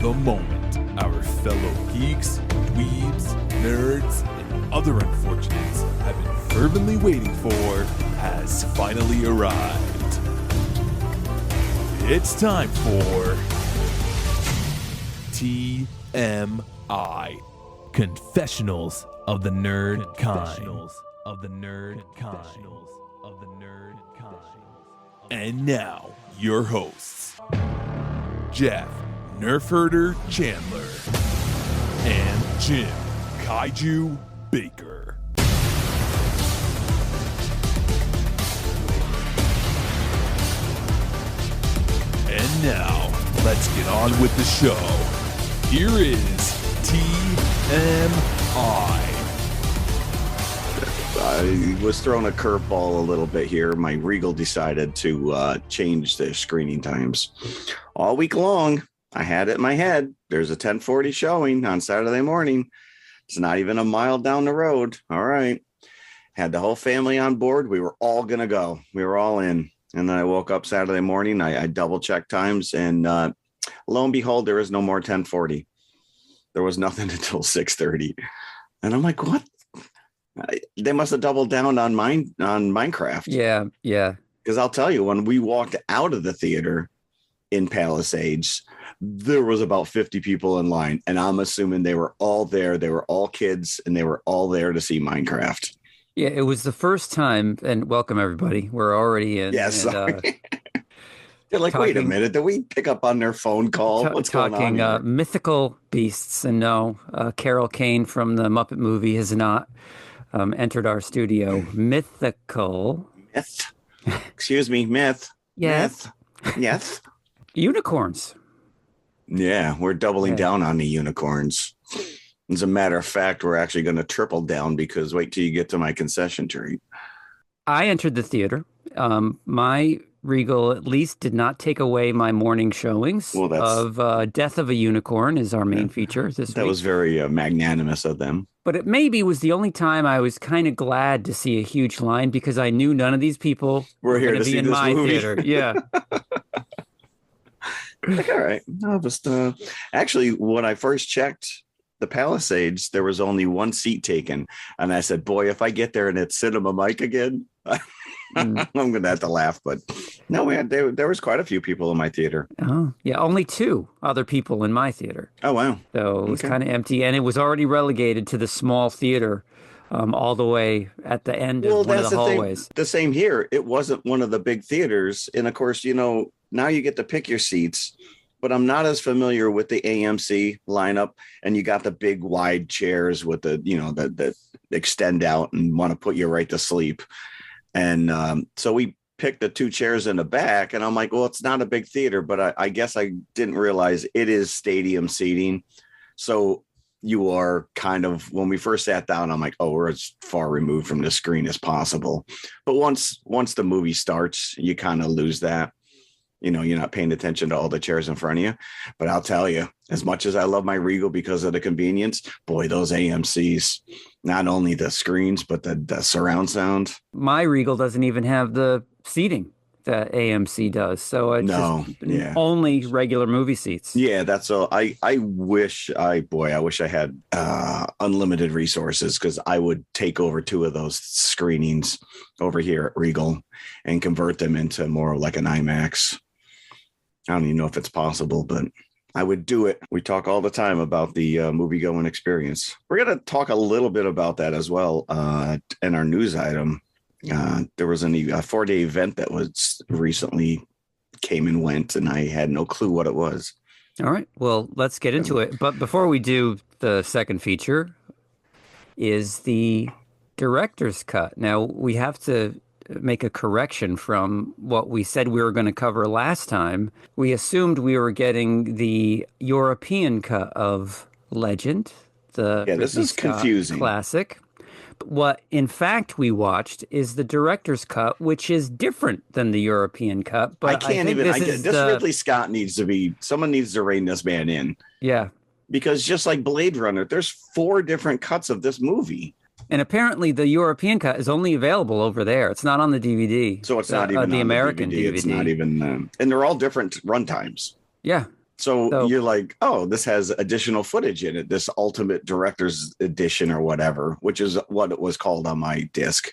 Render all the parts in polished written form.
The moment our fellow geeks, dweebs, nerds, and other unfortunates have been fervently waiting for has finally arrived. It's time for TMI, Confessionals of the Nerd Kind. And now, your hosts, Jeff Nerf Herder Chandler and Jim Kaiju Baker. And now, let's get on with the show. Here is TMI. I was throwing a curveball a little bit here. My Regal decided to change their screening times. All week long, I had it in my head. There's a 10:40 showing on Saturday morning. It's not even a mile down the road. All right. Had the whole family on board. We were all going to go. We were all in. And then I woke up Saturday morning. I double-checked times. And lo and behold, there is no more 10:40. There was nothing until 6:30. And I'm like, what? They must have doubled down on Minecraft. Yeah. Because I'll tell you, when we walked out of the theater in Palisades, there was about 50 people in line. And I'm assuming they were all there. They were all kids, and they were all there to see Minecraft. Yeah, it was the first time, and welcome everybody. We're already in. Yeah, sorry. They're like, wait a minute, did we pick up on their phone call? What's going on here? Mythical beasts, and no, Carol Kane from the Muppet movie has not entered our studio. Mythical. Myth. Excuse me, myth. Yes. Myth. Yes. Unicorns. Yeah, we're doubling down on the unicorns. As a matter of fact, we're actually going to triple down because wait till you get to my concession treat. I entered the theater. My Regal at least did not take away my morning showings of Death of a Unicorn is our main feature this week. That was very magnanimous of them. But it maybe was the only time I was kind of glad to see a huge line because I knew none of these people were here going to be in my theater. Yeah. Like, all right. I'll just, actually, when I first checked the Palisades, there was only one seat taken. And I said, boy, if I get there and it's Cinema Mike again, I'm going to have to laugh. But no, there was quite a few people in my theater. Oh, yeah. Only two other people in my theater. Oh, wow. So it was kind of empty. And it was already relegated to the small theater all the way at the end of one of the hallways. The same here. It wasn't one of the big theaters. And of course, now you get to pick your seats. But I'm not as familiar with the AMC lineup, and you got the big wide chairs with the that extend out and want to put you right to sleep. And so we picked the two chairs in the back, and I'm like, well, it's not a big theater, but I guess I didn't realize it is stadium seating. So you are kind of, when we first sat down, I'm like, oh, we're as far removed from the screen as possible. But once the movie starts, you kind of lose that. You're not paying attention to all the chairs in front of you. But I'll tell you, as much as I love my Regal because of the convenience, boy, those AMCs, not only the screens, but the surround sound. My Regal doesn't even have the seating that AMC does. So it's only regular movie seats. Yeah, that's all. I wish I had unlimited resources, because I would take over two of those screenings over here at Regal and convert them into more like an IMAX. I don't even know if it's possible, but I would do it. We talk all the time about the movie-going experience. We're going to talk a little bit about that as well in our news item. There was a 4-day event that was recently came and went, and I had no clue what it was. All right. Well, let's get into it. But before we do, the second feature is the director's cut. Now, we have to make a correction from what we said we were going to cover last time. We assumed we were getting the European cut of Legend, the this is confusing classic. What, in fact, we watched is the director's cut, which is different than the European cut. But this Ridley Scott someone needs to rein this man in. Yeah. Because just like Blade Runner, there's 4 different cuts of this movie. And apparently the European cut is only available over there. It's not on the DVD. So it's not even the American DVD. It's not even, and they're all different runtimes. Yeah. So you're like, oh, this has additional footage in it, this ultimate director's edition or whatever, which is what it was called on my disc.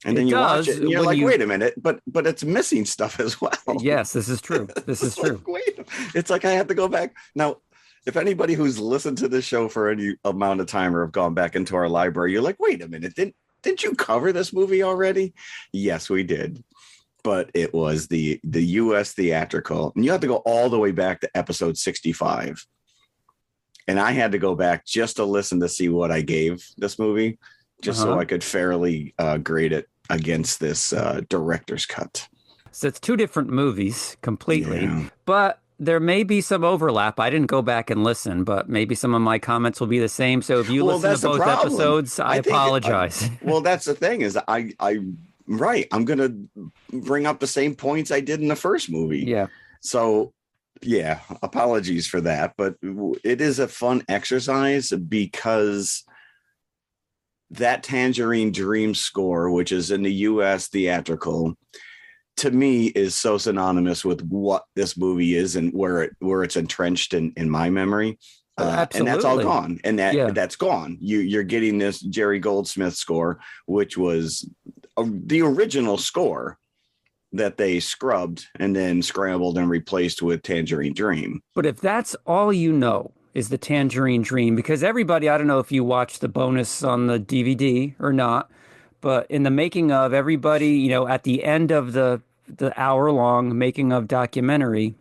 And then you watch it and you're like, wait a minute, but it's missing stuff as well. Yes, this is true. This is true. Wait, it's like I have to go back. Now, if anybody who's listened to this show for any amount of time or have gone back into our library, you're like, wait a minute, didn't you cover this movie already? Yes, we did. But it was the US theatrical. And you have to go all the way back to episode 65. And I had to go back just to listen to see what I gave this movie, just so I could fairly grade it against this director's cut. So it's two different movies completely, but there may be some overlap. I didn't go back and listen, but maybe some of my comments will be the same. So if you listen to both episodes, I apologize. Well, that's the thing is I'm going to bring up the same points I did in the first movie. Yeah. So, yeah, apologies for that. But it is a fun exercise because that Tangerine Dream score, which is in the U.S. theatrical, to me is so synonymous with what this movie is and where it's entrenched in my memory. And that's all gone. And that's gone. You're getting this Jerry Goldsmith score, which was the original score that they scrubbed and then scrambled and replaced with Tangerine Dream. But if that's all you know is the Tangerine Dream, because everybody, I don't know if you watched the bonus on the DVD or not, but in the making of, everybody, at the end of the hour-long making of documentary,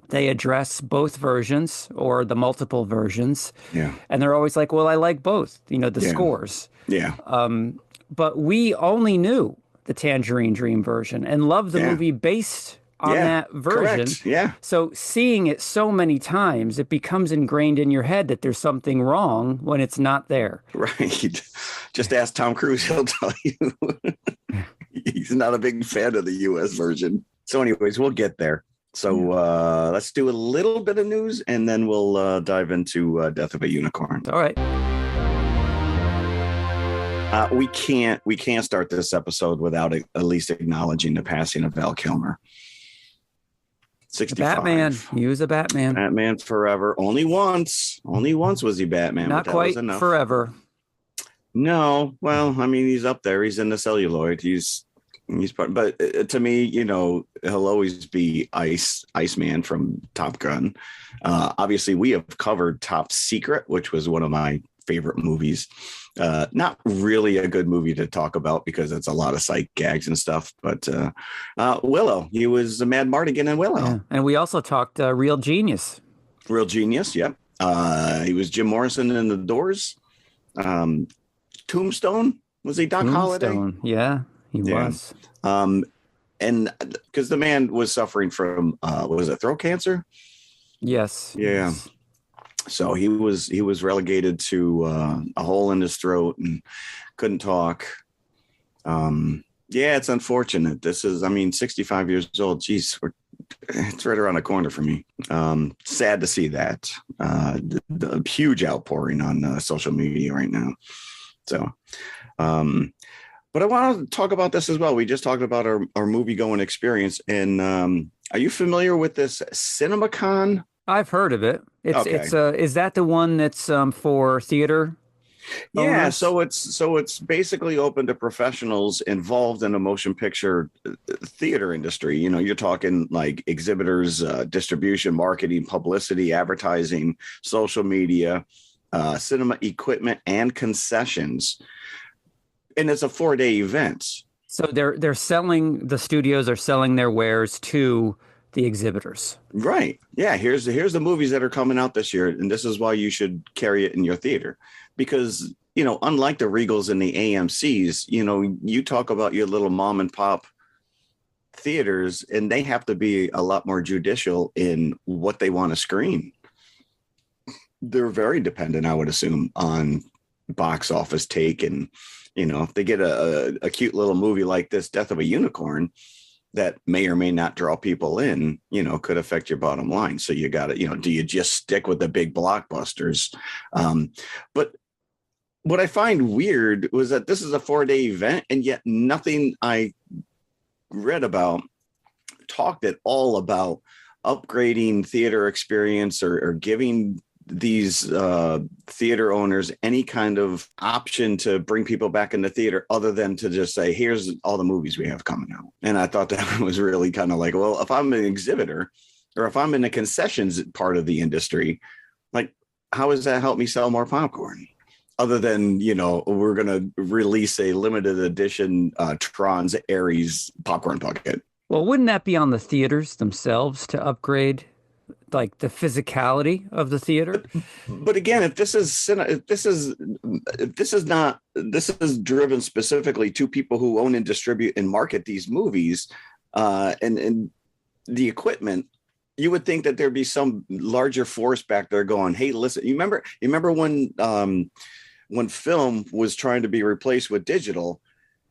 they address both versions or the multiple versions. Yeah. And they're always like, well, I like both, the scores. Yeah. But we only knew the Tangerine Dream version and loved the movie based on that version. Correct. Yeah. So seeing it so many times, it becomes ingrained in your head that there's something wrong when it's not there. Right. Just ask Tom Cruise. He'll tell you. He's not a big fan of the U.S. version. So anyways, we'll get there. So let's do a little bit of news and then we'll dive into Death of a Unicorn. All right. We can't start this episode without at least acknowledging the passing of Val Kilmer. 65. Batman. He was a Batman. Batman forever. Only once was he Batman. Not quite forever. No. Well, I mean, he's up there. He's in the celluloid. He's part, but to me, he'll always be Iceman from Top Gun. Obviously, we have covered Top Secret, which was one of my favorite movies. Not really a good movie to talk about because it's a lot of sight gags and stuff. But Willow, he was a Mad Mardigan in Willow. Yeah. And we also talked Real Genius. Real Genius, yep. He was Jim Morrison in The Doors. Tombstone, was he Doc Holliday? Yeah, he was. And because the man was suffering from, was it throat cancer? Yes. Yeah. Yes. So he was relegated to a hole in his throat and couldn't talk. Yeah, it's unfortunate. This is, 65 years old. Geez, it's right around the corner for me. Sad to see that. The huge outpouring on social media right now. So, but I want to talk about this as well. We just talked about our movie going experience. And are you familiar with this CinemaCon? I've heard of it. Is that the one that's for theater owners? Yeah, so it's basically open to professionals involved in the motion picture theater industry. You're talking like exhibitors, distribution, marketing, publicity, advertising, social media, cinema equipment, and concessions. And it's a 4-day event. So the studios are selling their wares to the exhibitors. Right. Yeah. Here's the movies that are coming out this year. And this is why you should carry it in your theater. Because, unlike the Regals and the AMCs, you talk about your little mom and pop theaters and they have to be a lot more judicial in what they want to screen. They're very dependent, I would assume, on box office take. And, if they get a cute little movie like this, Death of a Unicorn, that may or may not draw people in, could affect your bottom line. So you got to, do you just stick with the big blockbusters? But what I find weird was that this is a 4-day event, and yet nothing I read about talked at all about upgrading theater experience or giving these theater owners any kind of option to bring people back into theater other than to just say, here's all the movies we have coming out. And I thought that was really kind of like, well, if I'm an exhibitor or if I'm in the concessions part of the industry, like, how does that help me sell more popcorn? Other than, we're going to release a limited edition Tron's Aries popcorn bucket. Well, wouldn't that be on the theaters themselves to upgrade, like, the physicality of the theater? But again, if this is driven specifically to people who own and distribute and market these movies, and the equipment, you would think that there'd be some larger force back there going, hey, listen, you remember when film was trying to be replaced with digital,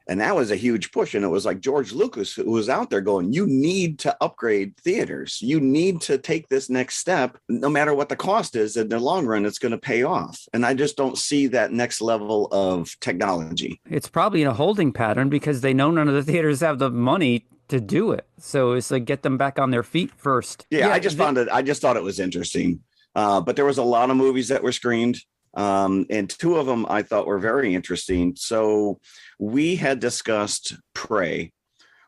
and that was a huge push. And it was like George Lucas who was out there going, you need to upgrade theaters. You need to take this next step, no matter what the cost is. In the long run, it's going to pay off. And I just don't see that next level of technology. It's probably in a holding pattern because they know none of the theaters have the money to do it. So it's like, get them back on their feet first. Yeah, I just thought it was interesting. But there was a lot of movies that were screened. And two of them I thought were very interesting. So we had discussed Prey,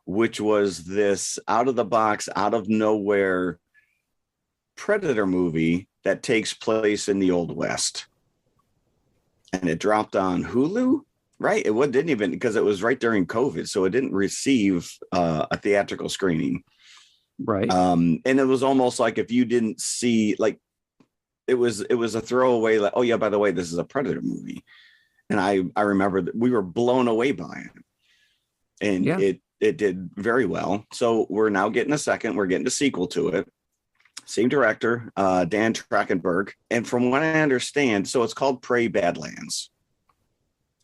which was this out of the box, out of nowhere Predator movie that takes place in the Old West. And it dropped on Hulu, right? It didn't even, because it was right during COVID. So it didn't receive a theatrical screening. Right. And it was almost like if you didn't see, like, it was a throwaway, like, oh yeah, by the way, this is a Predator movie. And I remember that we were blown away by it. And it did very well. So we're now getting we're getting a sequel to it. Same director, Dan Trachtenberg. And from what I understand, so it's called Prey Badlands.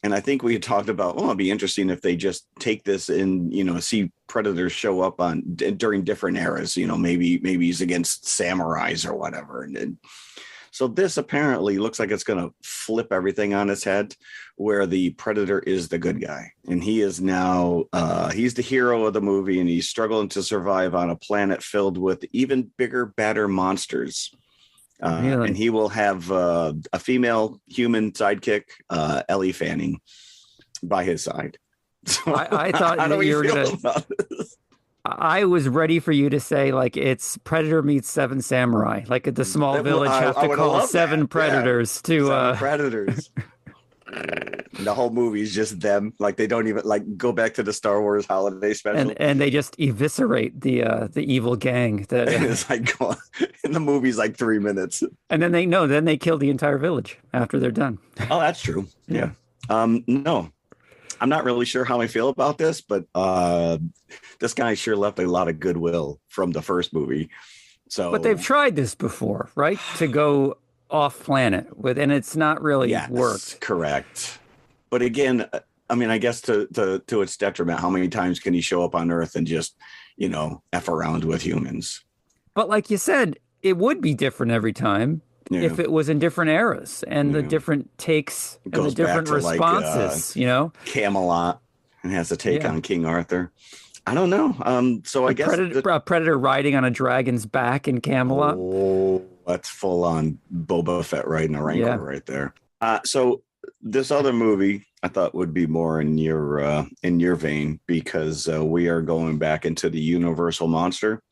And I think we had talked about, it'd be interesting if they just take this and, see Predators show up during different eras, maybe he's against samurais or whatever. And so this apparently looks like it's going to flip everything on its head, where the Predator is the good guy. And he is now, he's the hero of the movie, and he's struggling to survive on a planet filled with even bigger, badder monsters. Really? And he will have a female human sidekick, Ellie Fanning, by his side. So, I thought you were going to. I was ready for you to say, like, it's Predator meets Seven Samurai. Like, at the small village have to call seven predators to. Seven predators. The whole movie is just them. Like, they don't even go back to the Star Wars holiday special. And they just eviscerate the evil gang. That it's like, in the movie's like 3 minutes. And then they kill the entire village after they're done. Oh, that's true. Yeah. No. I'm not really sure how I feel about this, but this guy sure left a lot of goodwill from the first movie. So, but they've tried this before, right? To go off planet and it's not really worked. Correct. But again, I mean, I guess to its detriment, how many times can he show up on Earth and just, F around with humans? But like you said, it would be different every time. Yeah. If it was in different eras and the different takes and the different responses, Camelot, and has a take on King Arthur. I don't know. So I guess Predator riding on a dragon's back in Camelot. Oh, that's full on Boba Fett riding a Rancor right there. So this other movie I thought would be more in your vein, because we are going back into the Universal Monster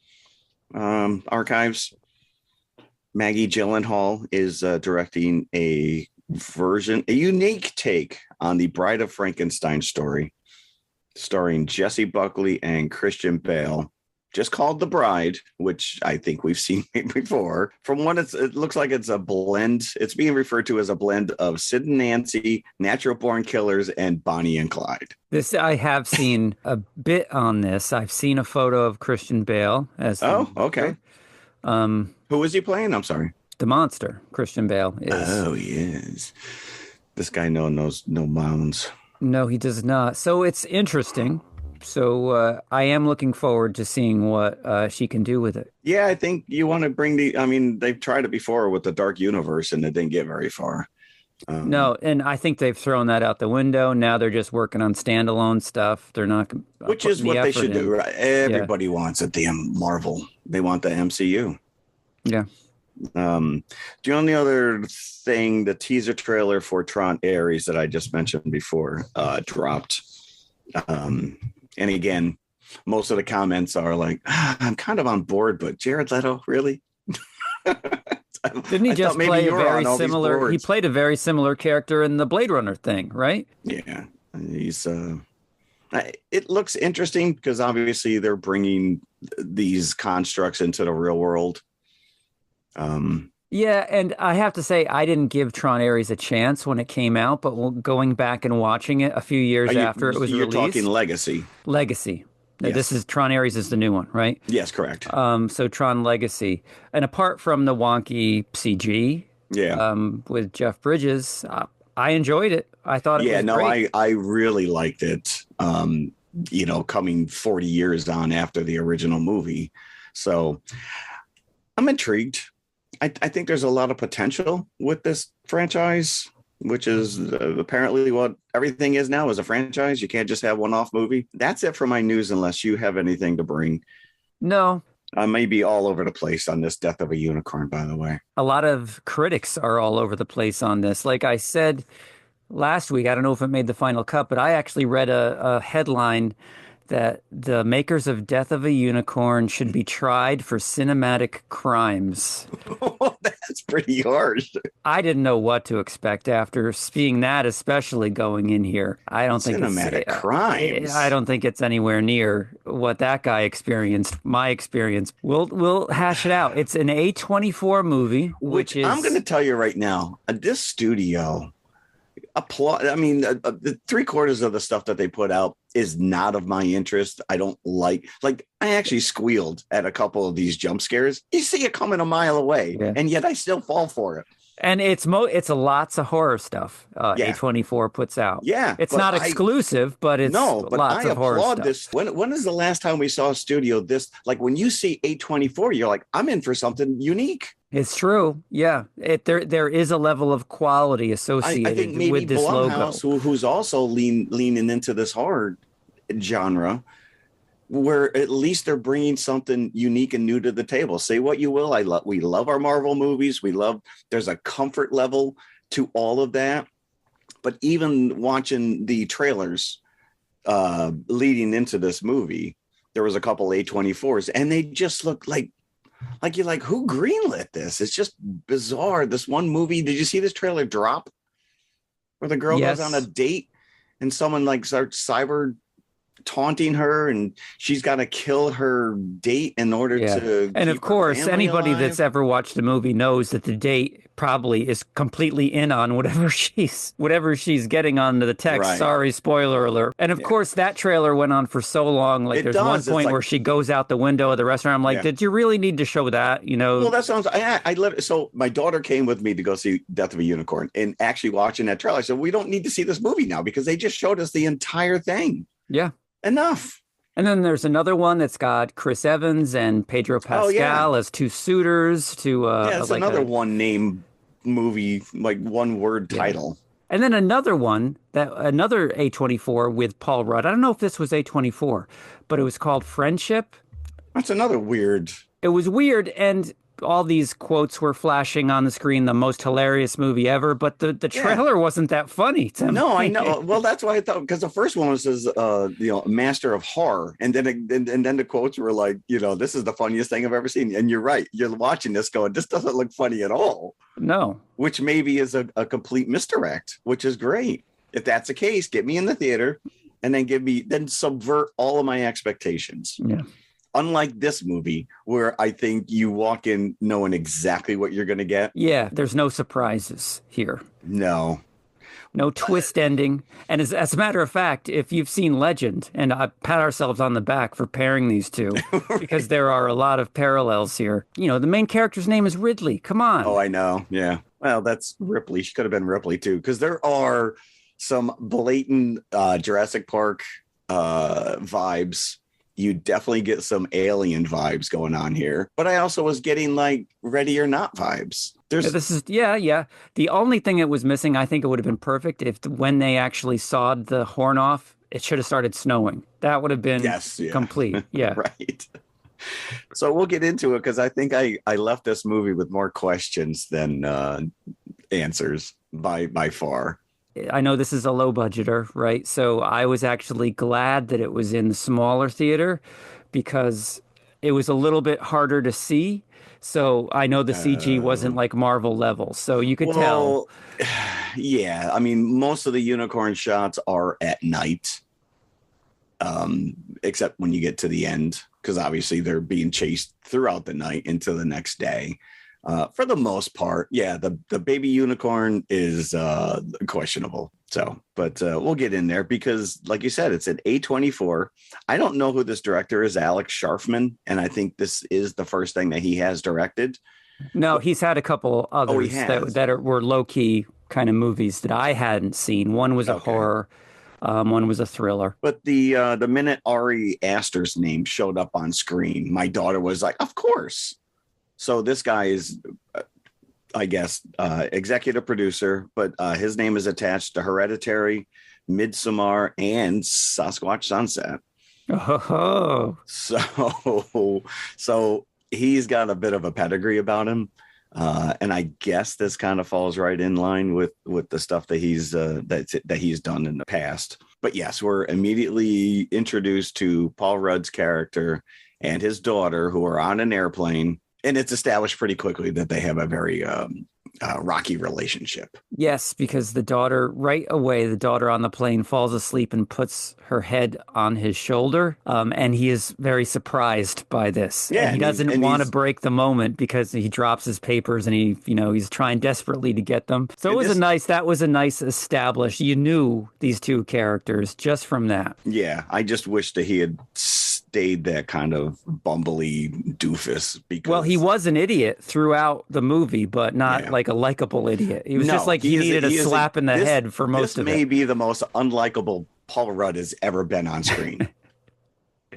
archives. Maggie Gyllenhaal is directing a unique take on the Bride of Frankenstein story, starring Jessie Buckley and Christian Bale, just called The Bride, which I think we've seen before. From what it looks like it's a blend. It's being referred to as a blend of Sid and Nancy, Natural Born Killers, and Bonnie and Clyde. This, I have seen a bit on this. I've seen a photo of Christian Bale as okay. Who is he playing? I'm sorry. The monster, Christian Bale is. Oh, yes. This guy knows no bounds. No, he does not. So it's interesting. So I am looking forward to seeing what she can do with it. Yeah, I think you want to bring they've tried it before with the Dark Universe and it didn't get very far. No, and I think they've thrown that out the window. Now they're just working on standalone stuff. They're not which is putting the what they effort should in. do. Right? Everybody wants a damn Marvel. They want the MCU. Yeah. The only other thing, the teaser trailer for Tron Ares that I just mentioned before dropped. And again, most of the comments are like, I'm kind of on board, but Jared Leto, really? Didn't he just play a very similar? He played a very similar character in the Blade Runner thing, right? Yeah, he's. It looks interesting because obviously they're bringing these constructs into the real world. Yeah, and I have to say I didn't give Tron Ares a chance when it came out, but going back and watching it a few years after it was released. You're talking Legacy. Legacy. Yes. This is Tron Ares is the new one, right? Yes, correct. So Tron Legacy, and apart from the wonky CG, with Jeff Bridges, I enjoyed it. I thought it was great. I really liked it. Coming 40 years on after the original movie, so I'm intrigued. I think there's a lot of potential with this franchise, which is apparently what everything is now, is a franchise. You can't just have one-off movie. That's it for my news, unless you have anything to bring. No. I may be all over the place on this Death of a Unicorn, by the way. A lot of critics are all over the place on this. Like I said last week, I don't know if it made the final cut, but I actually read a headline that the makers of Death of a Unicorn should be tried for cinematic crimes. That's pretty harsh. I didn't know what to expect after seeing that, especially going in here. I don't think cinematic crimes. I don't think it's anywhere near what that guy experienced. My experience. We'll hash it out. It's an A24 movie, which is. I'm going to tell you right now. This studio. Applaud. I mean, the 3/4 of the stuff that they put out is not of my interest. I don't like I actually squealed at a couple of these jump scares. You see it coming a mile away, and yet I still fall for it. And it's lots of horror stuff. A24 puts out. Yeah, it's not exclusive, but it's lots of horror stuff. This. When is the last time we saw a studio this? Like when you see A24, you're like, I'm in for something unique. It's true. Yeah. There is a level of quality associated I think maybe with this Blumhouse, logo. Who's also leaning into this horror genre, where at least they're bringing something unique and new to the table. Say what you will. We love our Marvel movies. There's a comfort level to all of that. But even watching the trailers leading into this movie, there was a couple A24s and they just look like you're like, who greenlit this? It's just bizarre. This one movie, did you see this trailer drop? Where the girl goes on a date and someone starts cyber taunting her and she's got to kill her date in order to and of course anybody that's ever watched the movie knows that the date probably is completely in on whatever she's getting on the text. Right. Sorry, spoiler alert. And of course that trailer went on for so long. There's one point where she goes out the window of the restaurant. I'm like, did you really need to show that? Well, that sounds so my daughter came with me to go see Death of a Unicorn, and actually watching that trailer I said, we don't need to see this movie now because they just showed us the entire thing. Enough. And then there's another one that's got Chris Evans and Pedro Pascal as two suitors to it's another one name movie, like one word title. And then another one, another A24 with Paul Rudd. I don't know if this was A24, but it was called Friendship. That's another weird. It was weird, and all these quotes were flashing on the screen, the most hilarious movie ever, but the trailer wasn't that funny to me. No, I know. Well, that's why I thought, because the first one says, master of horror. And then the quotes were like, this is the funniest thing I've ever seen. And you're right. You're watching this going, this doesn't look funny at all. No. Which maybe is a complete misdirect, which is great. If that's the case, get me in the theater and then subvert all of my expectations. Yeah. Unlike this movie, where I think you walk in knowing exactly what you're going to get. Yeah, there's no surprises here. No twist ending. And as a matter of fact, if you've seen Legend, and I pat ourselves on the back for pairing these two, right. Because there are a lot of parallels here. The main character's name is Ridley. Come on. Oh, I know. Yeah. Well, that's Ripley. She could have been Ripley too, because there are some blatant Jurassic Park vibes. You definitely get some alien vibes going on here. But I also was getting Ready or Not vibes. Yeah, There's yeah. The only thing it was missing, I think it would have been perfect if when they actually sawed the horn off, it should have started snowing. That would have been yes, yeah, complete. Yeah. right. So we'll get into it because I think I left this movie with more questions than answers by far. I know this is a low budgeter, right? So I was actually glad that it was in the smaller theater because it was a little bit harder to see. So I know the CG wasn't Uh, like Marvel level. So you could tell. well, yeah. I mean, most of the unicorn shots are at night, except when you get to the end, because obviously they're being chased throughout the night into the next day. For the most part, yeah, the baby unicorn is questionable. So, but we'll get in there because, like you said, it's an A24. I don't know who this director is, Alex Sharfman, and I think this is the first thing that he has directed. No, he's had a couple Oh, he others has. were low key kind of movies that I hadn't seen. One was a Okay. horror, one was a thriller. But the minute Ari Aster's name showed up on screen, my daughter was like, "Of course." So this guy is, I guess, executive producer, but his name is attached to Hereditary, Midsommar, and Sasquatch Sunset. Oh, So he's got a bit of a pedigree about him, and I guess this kind of falls right in line with the stuff that he's done in the past. But yes, we're immediately introduced to Paul Rudd's character and his daughter, who are on an airplane. And it's established pretty quickly that they have a very rocky relationship. yes, because the daughter, right away, the daughter on the plane falls asleep and puts her head on his shoulder. And he is very surprised by this. Yeah, And he and he's- doesn't and want to he's- break the moment because he drops his papers and he's trying desperately to get them. So that was a nice established. You knew these two characters just from that. Yeah, I just wish that he had stayed that kind of bumbly doofus because Well, he was an idiot throughout the movie, but not Yeah. like a likable idiot. He was No, just like he needed a slap in the head for most of This may it. be the most unlikable Paul Rudd has ever been on screen.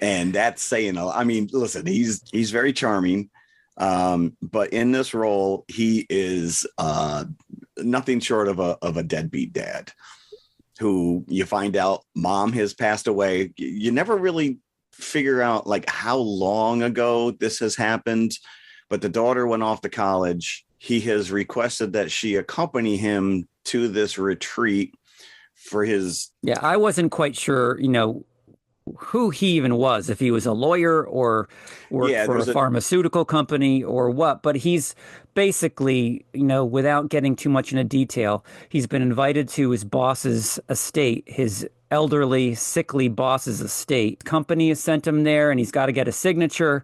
And that's saying, I mean, listen, he's very charming. But in this role, he is nothing short of a deadbeat dad who you find out mom has passed away. You never really figure out like how long ago this has happened, but the daughter went off to college. He has requested that she accompany him to this retreat for his. Yeah, I wasn't quite sure, who he even was, if he was a lawyer or worked for a pharmaceutical company or what. But he's basically, without getting too much into detail, he's been invited to his boss's estate, his elderly, sickly boss's estate. Company has sent him there, and he's got to get a signature.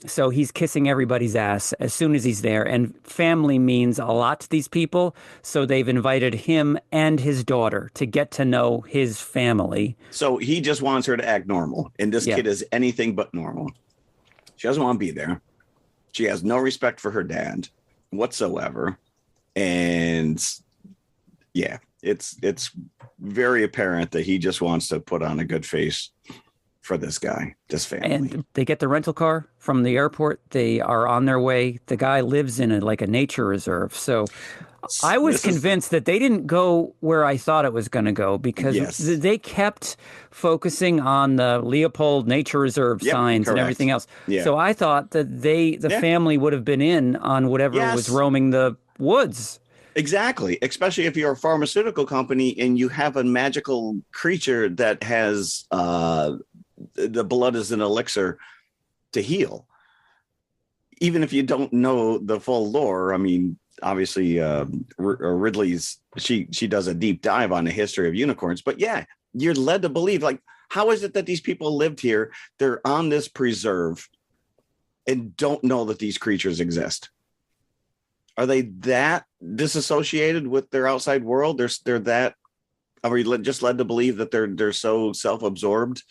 So he's kissing everybody's ass as soon as he's there. And family means a lot to these people. So they've invited him and his daughter to get to know his family. So he just wants her to act normal. And this kid is anything but normal. She doesn't want to be there. She has no respect for her dad whatsoever. And yeah, it's very apparent that he just wants to put on a good face for this guy, this family. And they get the rental car from the airport. They are on their way. The guy lives in a nature reserve. So I was convinced that they didn't go where I thought it was going to go because they kept focusing on the Leopold Nature Reserve signs and everything else. Yeah. So I thought that the family would have been in on whatever was roaming the woods. Exactly. Especially if you're a pharmaceutical company and you have a magical creature that has the blood is an elixir to heal. Even if you don't know the full lore, I mean, obviously Ridley's, she does a deep dive on the history of unicorns, but yeah, you're led to believe, like, how is it that these people lived here? They're on this preserve and don't know that these creatures exist. Are they that disassociated with their outside world? They're that, are we just led to believe that they're so self-absorbed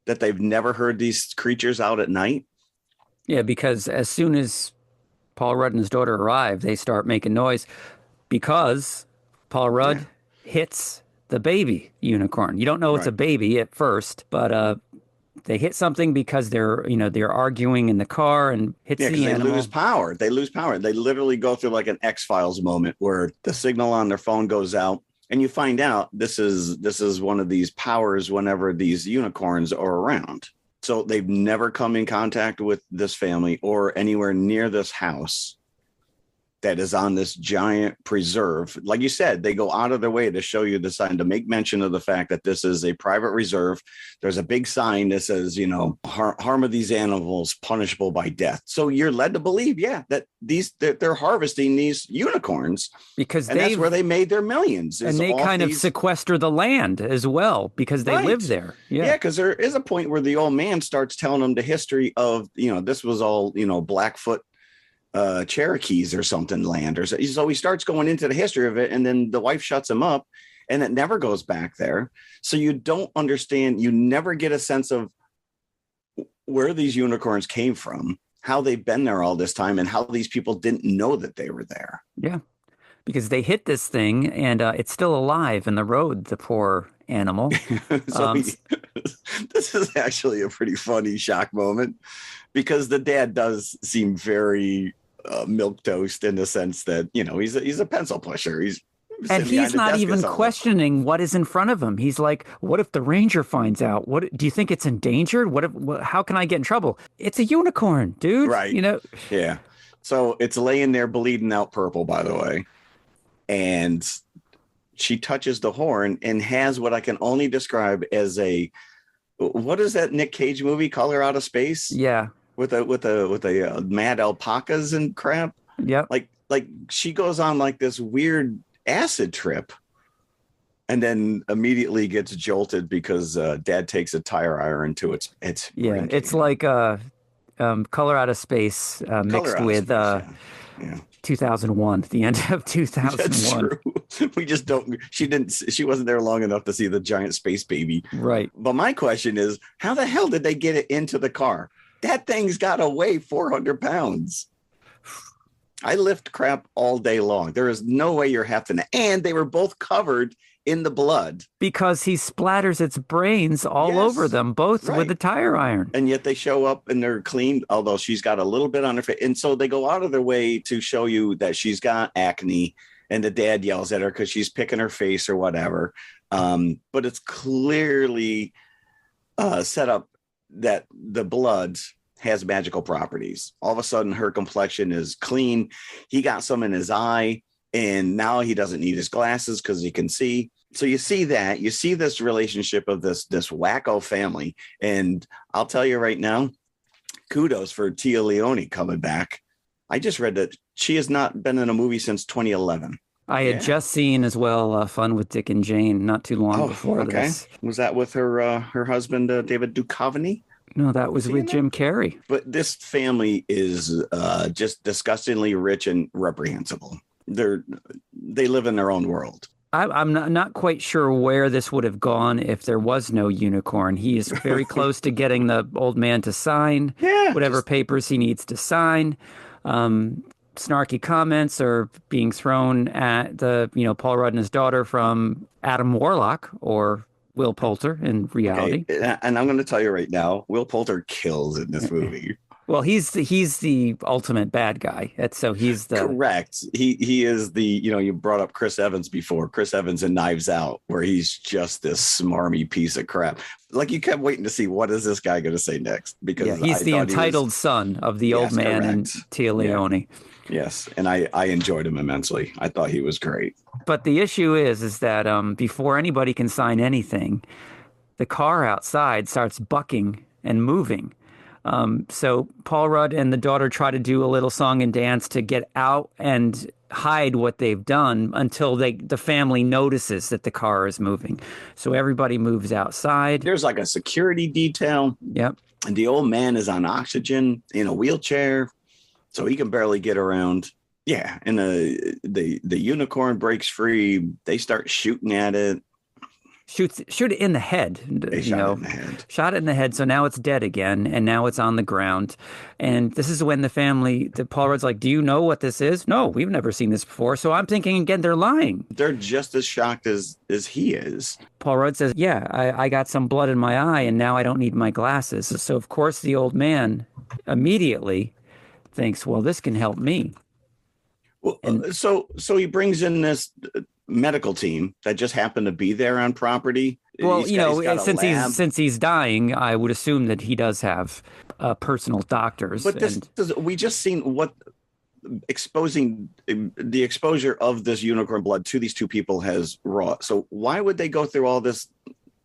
that they've never heard these creatures out at night? Yeah, because as soon as Paul Rudd and his daughter arrive, they start making noise because Paul Rudd hits the baby unicorn. You don't know it's a baby at first, but They hit something because they're arguing in the car and hits the animal. They lose power. They lose power. They literally go through like an X-Files moment where the signal on their phone goes out, and you find out this is one of these powers whenever these unicorns are around. So they've never come in contact with this family or anywhere near this house that is on this giant preserve. Like you said, they go out of their way to show you the sign, to make mention of the fact that this is a private reserve. There's a big sign that says, harm of these animals punishable by death. So you're led to believe, that they're harvesting these unicorns because that's where they made their millions. And they kind of sequester the land as well because they live there. Yeah, because there is a point where the old man starts telling them the history of, this was all, Blackfoot Cherokees or something land, or so he starts going into the history of it, and then the wife shuts him up, and it never goes back there. So you don't understand. You never get a sense of where these unicorns came from, how they've been there all this time, and how these people didn't know that they were there. Yeah, because they hit this thing, and it's still alive in the road. The poor animal. This is actually a pretty funny shock moment, because the dad does seem very milquetoast in the sense that, he's a pencil pusher. He's not even questioning what is in front of him. He's like, what if the ranger finds out? What do you think it's endangered? How can I get in trouble? It's a unicorn, dude. Right. Yeah. So it's laying there bleeding out purple, by the way. And she touches the horn and has what I can only describe as what is that Nick Cage movie, Color Out of Space? Yeah. With a mad alpacas and crap. Yeah. Like she goes on like this weird acid trip, and then immediately gets jolted because dad takes a tire iron to its yeah. It's like Color Out of Space mixed with 2001, the end of 2001. That's true. We just don't. She wasn't there long enough to see the giant space baby. Right. But my question is, how the hell did they get it into the car? That thing's got to weigh 400 pounds. I lift crap all day long. There is no way you're having to. And they were both covered in the blood. Because he splatters its brains all over them, both with the tire iron. And yet they show up and they're clean, although she's got a little bit on her face. And so they go out of their way to show you that she's got acne, and the dad yells at her because she's picking her face or whatever. But it's clearly set up that the blood has magical properties. All of a sudden her complexion is clean. He got some in his eye, and now he doesn't need his glasses because he can see. So you see this relationship of this wacko family. And I'll tell you right now, kudos for Tia Leone coming back. I just read that she has not been in a movie since 2011. I had just seen as well Fun with Dick and Jane not too long before this. Was that with her husband, David Duchovny? No, that was with Jim Carrey. But this family is just disgustingly rich and reprehensible. They live in their own world. I'm not quite sure where this would have gone if there was no unicorn. He is very close to getting the old man to sign whatever papers he needs to sign. Snarky comments are being thrown at Paul Rudd and his daughter from Adam Warlock or Will Poulter in reality. Okay. And I'm going to tell you right now, Will Poulter kills in this movie. Well, he's the ultimate bad guy. He's the correct. He is the, you brought up Chris Evans before. Chris Evans in Knives Out, where he's just this smarmy piece of crap. Like you kept waiting to see what is this guy going to say next, because he's the entitled son of the old man and Tia Leone. Yes, and I enjoyed him immensely. I thought he was great. But the issue is that before anybody can sign anything, the car outside starts bucking and moving. So Paul Rudd and the daughter try to do a little song and dance to get out and hide what they've done until the family notices that the car is moving. So everybody moves outside. There's like a security detail. Yep. And the old man is on oxygen in a wheelchair, so he can barely get around. Yeah. And the unicorn breaks free. They start shooting at it. shoot it in the head. They shot it in the head. Shot it in the head. So now it's dead again, and now it's on the ground. And this is when the Paul Rudd's like, "Do you know what this is?" "No, we've never seen this before." So I'm thinking again, they're lying. They're just as shocked as he is. Paul Rudd says, "Yeah, I got some blood in my eye, and now I don't need my glasses." So of course the old man immediately thinks, "Well, this can help me." Well, so he brings in this medical team that just happened to be there on property. Well, since he's dying, I would assume that he does have personal doctors. But we just seen what the exposure of this unicorn blood to these two people has wrought. So why would they go through all this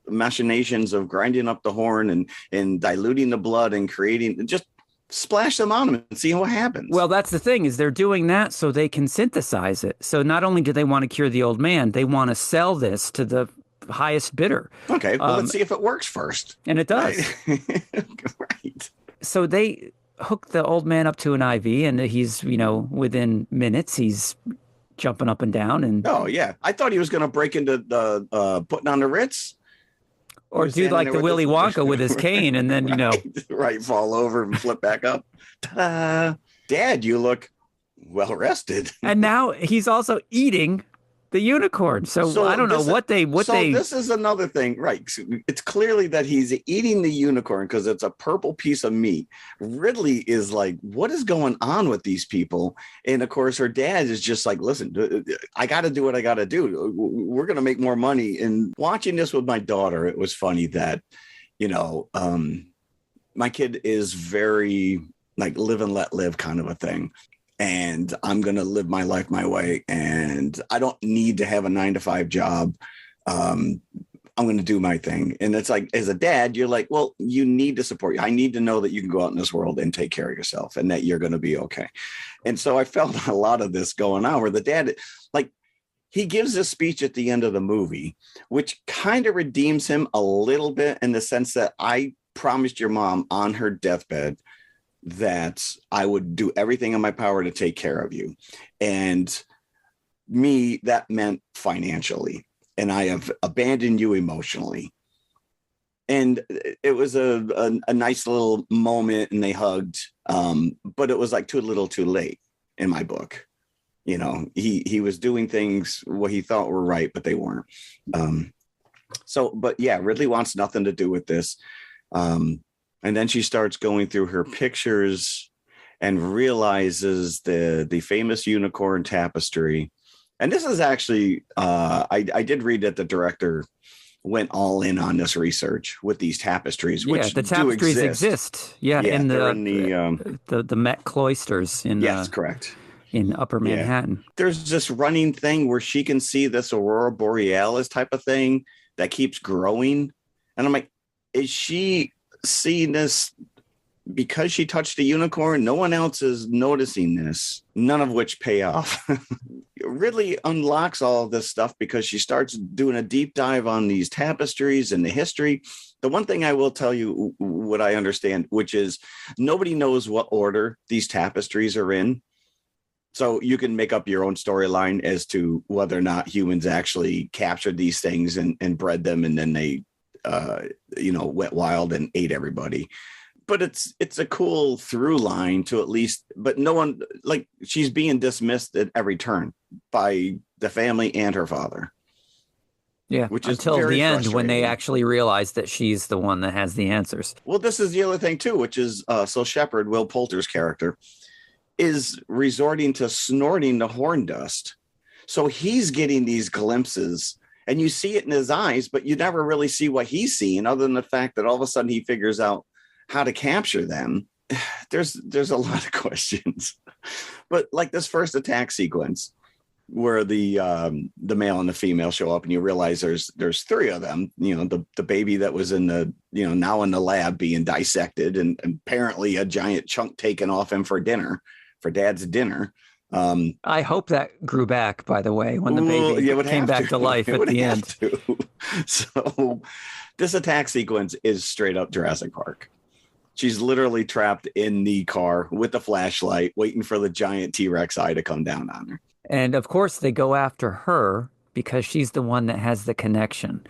machinations of grinding up the horn and diluting the blood and creating just splash them on them and see what happens? Well, that's the thing, is they're doing that so they can synthesize it. So not only do they want to cure the old man, they want to sell this to the highest bidder. Okay, well, let's see if it works first. And it does. Right. So they hook the old man up to an IV, and he's, within minutes, he's jumping up and down. And oh, yeah. I thought he was going to break into the putting on the Ritz. Or do like the Willy Wonka with his cane and then, Right, fall over and flip back up. Ta-da! Dad, you look well rested. And now he's also eating the unicorn. So I don't know what they. This is another thing, right? It's clearly that he's eating the unicorn because it's a purple piece of meat. Ridley is like, what is going on with these people? And of course, her dad is just like, listen, I got to do what I got to do. We're going to make more money. And watching this with my daughter, it was funny that, my kid is very like live and let live kind of a thing. And I'm going to live my life my way. And I don't need to have a 9-to-5 job. I'm going to do my thing. And it's like, as a dad, you're like, well, you need to support you. I need to know that you can go out in this world and take care of yourself and that you're going to be okay. And so I felt a lot of this going on where the dad, like, he gives a speech at the end of the movie, which kind of redeems him a little bit in the sense that I promised your mom on her deathbed that I would do everything in my power to take care of you. And me, that meant financially. And I have abandoned you emotionally. And it was a nice little moment and they hugged. But it was like too little too late in my book. He was doing things what he thought were right, but they weren't. But yeah, Ridley wants nothing to do with this. And then she starts going through her pictures and realizes the famous unicorn tapestry. And this is actually, I did read that the director went all in on this research with these tapestries, which the tapestries exist. In the Met cloisters in correct. In Upper Manhattan. There's this running thing where she can see this aurora borealis type of thing that keeps growing. And I'm like, is she seeing this because she touched a unicorn? No one else is noticing this, none of which pay off. Ridley unlocks all of this stuff because she starts doing a deep dive on these tapestries and the history. The one thing I will tell you what I understand, which is nobody knows what order these tapestries are in. So you can make up your own storyline as to whether or not humans actually captured these things and bred them, and then they went wild and ate everybody. But it's a cool through line to at least, but no one, like, she's being dismissed at every turn by the family and her father. Yeah, which is until the end when they actually realize that she's the one that has the answers. Well, this is the other thing too, which is so Shepard, Will Poulter's character, is resorting to snorting the horn dust. So he's getting these glimpses. And you see it in his eyes, but you never really see what he's seeing other than the fact that all of a sudden he figures out how to capture them. There's a lot of questions. But like this first attack sequence where the male and the female show up and you realize there's three of them, the baby that was in the, now in the lab being dissected and apparently a giant chunk taken off him for dad's dinner. I hope that grew back, by the way, when the baby came back to life at the end. So this attack sequence is straight up Jurassic Park. She's literally trapped in the car with the flashlight, waiting for the giant T-Rex eye to come down on her. And of course, they go after her because she's the one that has the connection.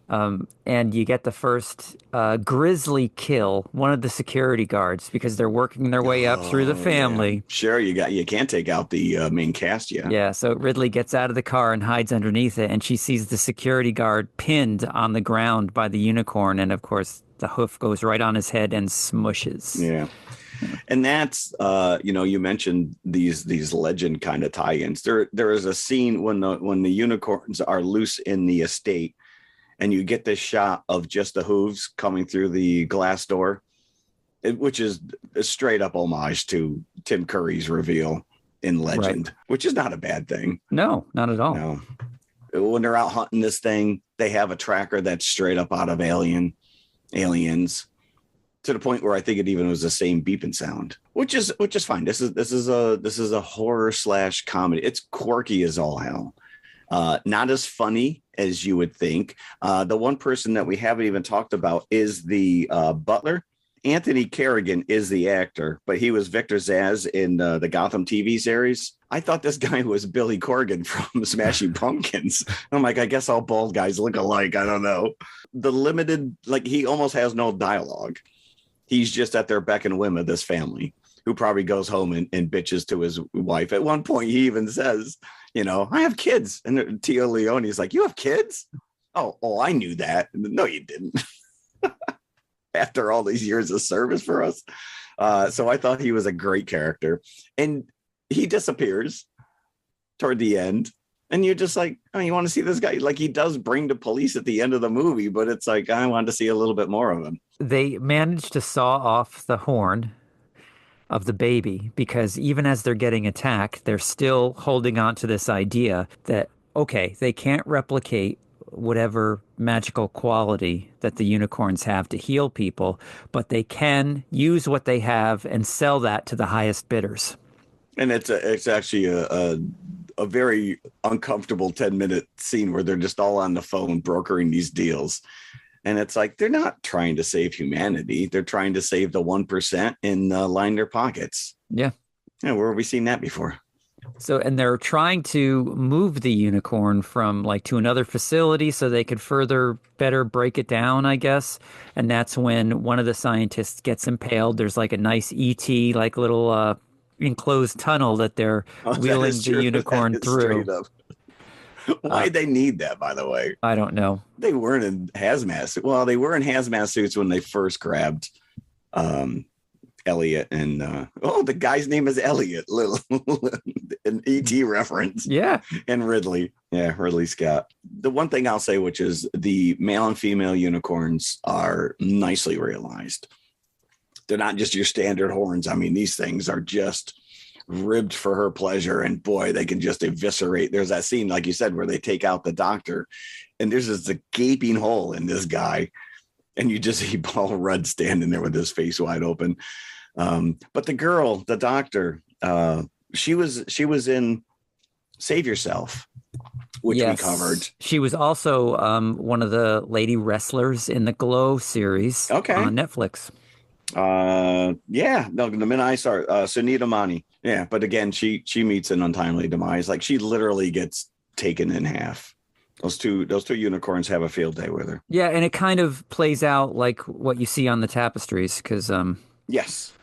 And you get the first grisly kill, one of the security guards, because they're working their way up through the family. Yeah. Sure, you can't take out the main cast yet. Yeah, so Ridley gets out of the car and hides underneath it, and she sees the security guard pinned on the ground by the unicorn, and of course the hoof goes right on his head and smushes. Yeah. And that's you mentioned these legend kind of tie-ins. There is a scene when the unicorns are loose in the estate, and you get this shot of just the hooves coming through the glass door, which is a straight up homage to Tim Curry's reveal in Legend, which is not a bad thing. No, not at all. No. When they're out hunting this thing, they have a tracker that's straight up out of Aliens. To the point where I think it even was the same beeping sound, which is fine. This is a horror / comedy. It's quirky as all hell. Not as funny as you would think. The one person that we haven't even talked about is the butler. Anthony Kerrigan is the actor, but he was Victor Zsasz in the Gotham TV series. I thought this guy was Billy Corgan from Smashing Pumpkins. I'm like, I guess all bald guys look alike. I don't know. The limited, he almost has no dialogue. He's just at their beck and whim of this family, who probably goes home and bitches to his wife. At one point, he even says, I have kids. And Tia Leone's like, you have kids? Oh, I knew that. No, you didn't. After all these years of service for us. So I thought he was a great character. And he disappears toward the end. And you're just like, oh, you want to see this guy? Like, he does bring the police at the end of the movie, but it's like, I wanted to see a little bit more of him. They managed to saw off the horn of the baby because even as they're getting attacked, they're still holding on to this idea that, okay, they can't replicate whatever magical quality that the unicorns have to heal people, but they can use what they have and sell that to the highest bidders. And it's actually a very uncomfortable 10-minute scene where they're just all on the phone brokering these deals. And it's like, they're not trying to save humanity. They're trying to save the 1% and line their pockets. Yeah. Yeah. Where have we seen that before? So, and they're trying to move the unicorn from to another facility so they could better break it down, I guess. And that's when one of the scientists gets impaled. There's a nice ET, little enclosed tunnel that they're wheeling the unicorn through. Why'd they need that, by the way? I don't know. They weren't in hazmat suits. Well, they were in hazmat suits when they first grabbed Elliot and the guy's name is Elliot. An ET reference. Yeah. And Ridley. Yeah, Ridleyscott. The one thing I'll say, which is the male and female unicorns are nicely realized. They're not just your standard horns. I mean, these things are just ribbed for her pleasure. And boy, they can just eviscerate. There's that scene, like you said, where they take out the doctor and there's just a gaping hole in this guy. And you just see Paul Rudd standing there with his face wide open. But the girl, the doctor, she was in Save Yourself, which we covered. She was also one of the lady wrestlers in the Glow series on Netflix. The minute I saw Sunita Mani. Yeah, but again, she meets an untimely demise. She literally gets taken in half. Those two unicorns have a field day with her. Yeah, and it kind of plays out like what you see on the tapestries, because yes,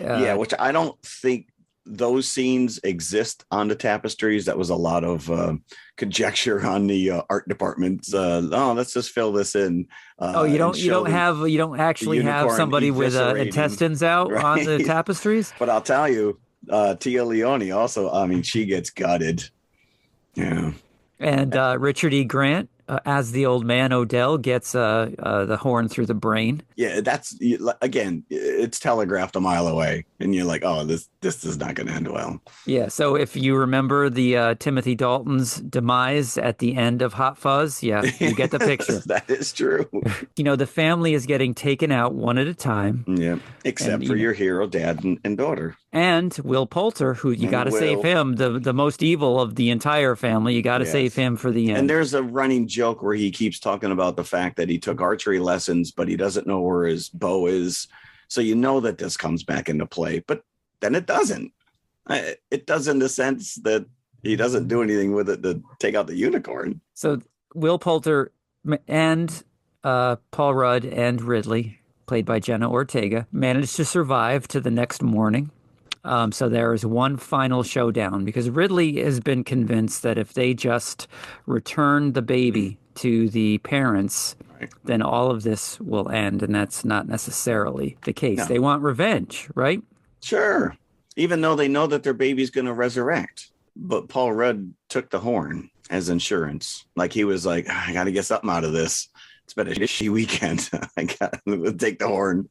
which I don't think those scenes exist on the tapestries. That was a lot of conjecture on the art department's. Let's just fill this in. You don't actually have somebody with intestines out on the tapestries. But I'll tell you, Tia Leone also. I mean, she gets gutted. Yeah. And Richard E. Grant, as the old man Odell, gets the horn through the brain. Yeah, that's, again, it's telegraphed a mile away. And you're like, oh, this is not going to end well. Yeah, so if you remember the Timothy Dalton's demise at the end of Hot Fuzz, you get the picture. That is true. The family is getting taken out one at a time. Yeah, except for your hero, dad and daughter. And Will Poulter, who you got to save him, the most evil of the entire family. You got to save him for the end. And there's a running joke where he keeps talking about the fact that he took archery lessons, but he doesn't know where his bow is. So that this comes back into play, but then it doesn't. It does in the sense that he doesn't do anything with it to take out the unicorn. So Will Poulter And Paul Rudd and Ridley, played by Jenna Ortega, managed to survive to the next morning. So there is one final showdown because Ridley has been convinced that if they just return the baby to the parents, then all of this will end. And that's not necessarily the case. No. They want revenge, right? Sure. Even though they know that their baby's going to resurrect. But Paul Rudd took the horn as insurance. Like he was like, I got to get something out of this. It's been a shitty weekend. I got to take the horn.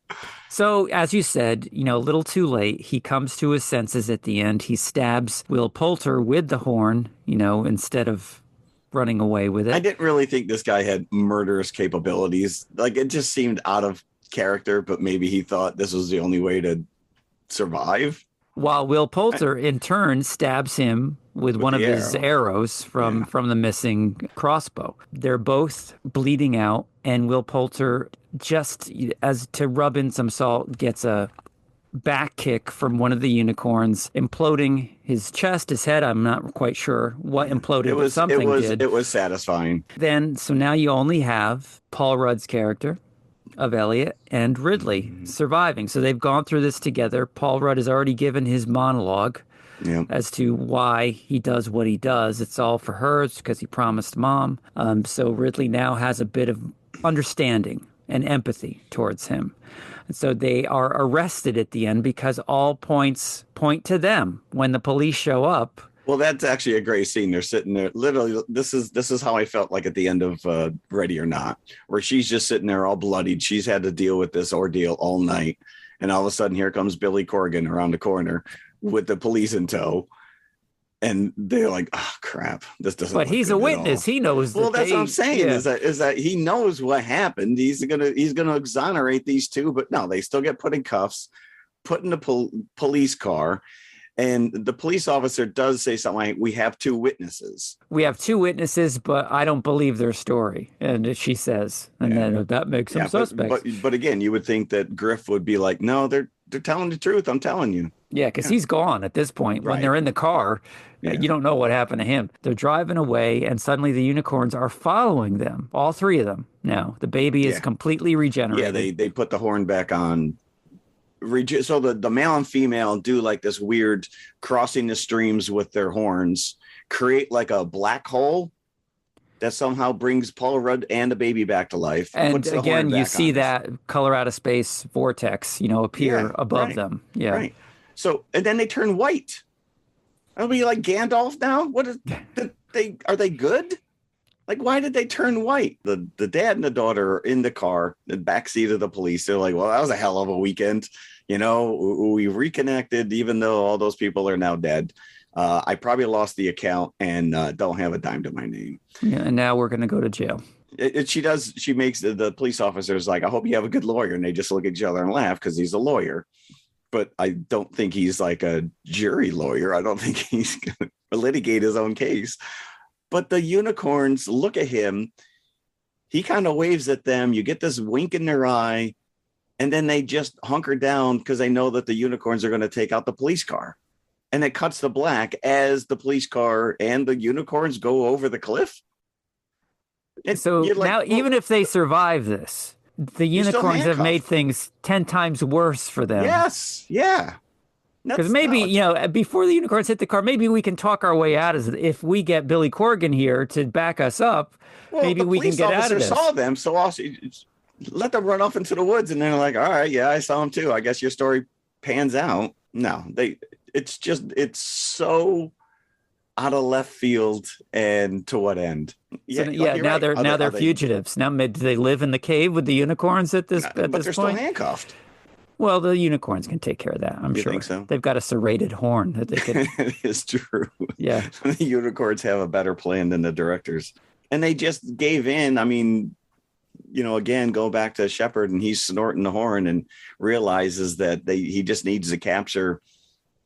So, as you said, a little too late. He comes to his senses at the end. He stabs Will Poulter with the horn, instead of running away with it. I didn't really think this guy had murderous capabilities. Like it just seemed out of character, but maybe he thought this was the only way to survive. While Will Poulter, in turn, stabs him with one of his arrows from the missing crossbow. They're both bleeding out, and Will Poulter, just as to rub in some salt, gets a back kick from one of the unicorns, imploding his chest, his head. I'm not quite sure what imploded, but something did. It was satisfying. So now you only have Paul Rudd's character of Elliot and Ridley surviving. So they've gone through this together. Paul Rudd has already given his monologue as to why he does what he does. It's all for her. It's because he promised Mom. So Ridley now has a bit of understanding and empathy towards him. And so they are arrested at the end because all points point to them when the police show up. Well, that's actually a great scene. They're sitting there. Literally, this is how I felt like at the end of Ready or Not, where she's just sitting there all bloodied. She's had to deal with this ordeal all night. And all of a sudden, here comes Billy Corgan around the corner with the police in tow. And they're like, oh, crap. This doesn't But he's a witness. He knows. Well, that's what I'm saying is that he knows what happened. He's gonna exonerate these two. But no, they still get put in cuffs, put in the police car. And the police officer does say something like, we have two witnesses. We have two witnesses, but I don't believe their story. And she says, and then that makes them suspects. But again, you would think that Griff would be like, no, they're telling the truth. I'm telling you. Yeah, because he's gone at this point. When they're in the car, you don't know what happened to him. They're driving away, and suddenly the unicorns are following them. All three of them now. The baby is completely regenerated. Yeah, they put the horn back on. So the male and female do like this weird crossing the streams with their horns, create like a black hole that somehow brings Paul Rudd and the baby back to life. And again, you see that color out of space vortex, appear above them. Yeah. Right. So, and then they turn white. Are we like Gandalf now? What is are they good? Like, why did they turn white? The dad and the daughter are in the car, the backseat of the police. They're like, well, that was a hell of a weekend. We reconnected, even though all those people are now dead. I probably lost the account and don't have a dime to my name. Yeah, and now we're going to go to jail. She makes the police officers like, I hope you have a good lawyer. And they just look at each other and laugh because he's a lawyer. But I don't think he's like a jury lawyer. I don't think he's going to litigate his own case. But the unicorns look at him. He kind of waves at them. You get this wink in their eye. And then they just hunker down because they know that the unicorns are going to take out the police car. And it cuts to black as the police car and the unicorns go over the cliff. So now, even if they survive this, the unicorns have made things 10 times worse for them. Yes. Yeah. Because maybe, before the unicorns hit the car, maybe we can talk our way out. As if we get Billy Corgan here to back us up, maybe we can get out of this. Saw them, so also let them run off into the woods, and they're like, all right, yeah, I saw them too. I guess your story pans out. No, it's so out of left field, and to what end? Yeah, now they're fugitives. Now, do they live in the cave with the unicorns at this point? But they're still handcuffed. Well, the unicorns can take care of that, I'm sure. Think so? They've got a serrated horn that they can. It is true. Yeah. The unicorns have a better plan than the directors. And they just gave in. I mean, again, go back to Shepard, and he's snorting the horn and realizes that he just needs to capture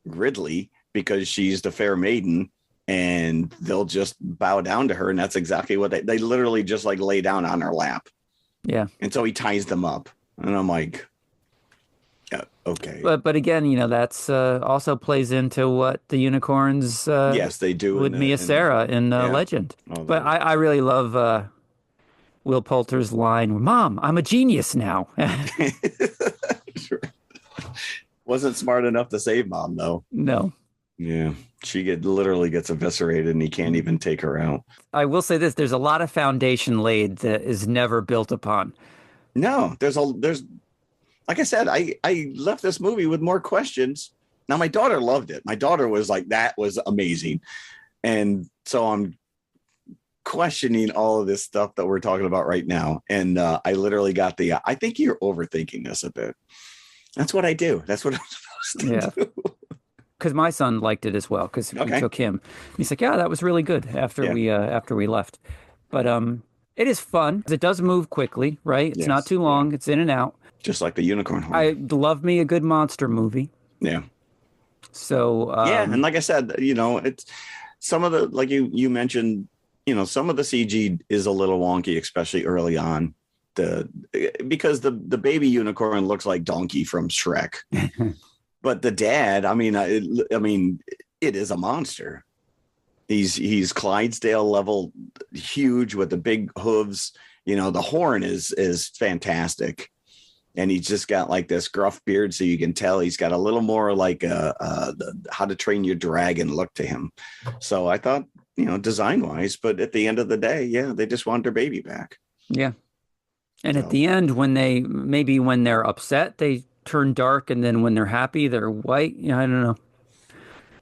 Ridley because she's the fair maiden, and they'll just bow down to her. And that's exactly what they literally just like lay down on her lap. Yeah. And so he ties them up. And I'm like, okay. But again, that's also plays into what the unicorns yes, they do with miasara in Legend. But I really love Will Poulter's line, "Mom, I'm a genius now." Wasn't smart enough to save mom, though. No. Yeah. Literally gets eviscerated and he can't even take her out. I will say this, there's a lot of foundation laid that is never built upon. No, there's like I said, I left this movie with more questions. Now, my daughter loved it. My daughter was like, that was amazing. And so I'm questioning all of this stuff that we're talking about right now. And I literally got I think you're overthinking this a bit. That's what I do. That's what I'm supposed to do. Because my son liked it as well, because we took him. He's like, yeah, that was really good after we left. But it is fun. It does move quickly, right? It's not too long. It's in and out. Just like the unicorn horn. I love me a good monster movie. Yeah. So and like I said, it's some of the, like you mentioned, some of the CG is a little wonky, especially early on. Because the baby unicorn looks like Donkey from Shrek. But the dad, I mean, it is a monster. He's Clydesdale level huge with the big hooves. The horn is fantastic. And he's just got like this gruff beard, so you can tell he's got a little more like the How to Train Your Dragon look to him. So I thought, design wise, but at the end of the day, they just want their baby back. Yeah. And at the end, when they're upset, they turn dark, and then when they're happy, they're white. I don't know.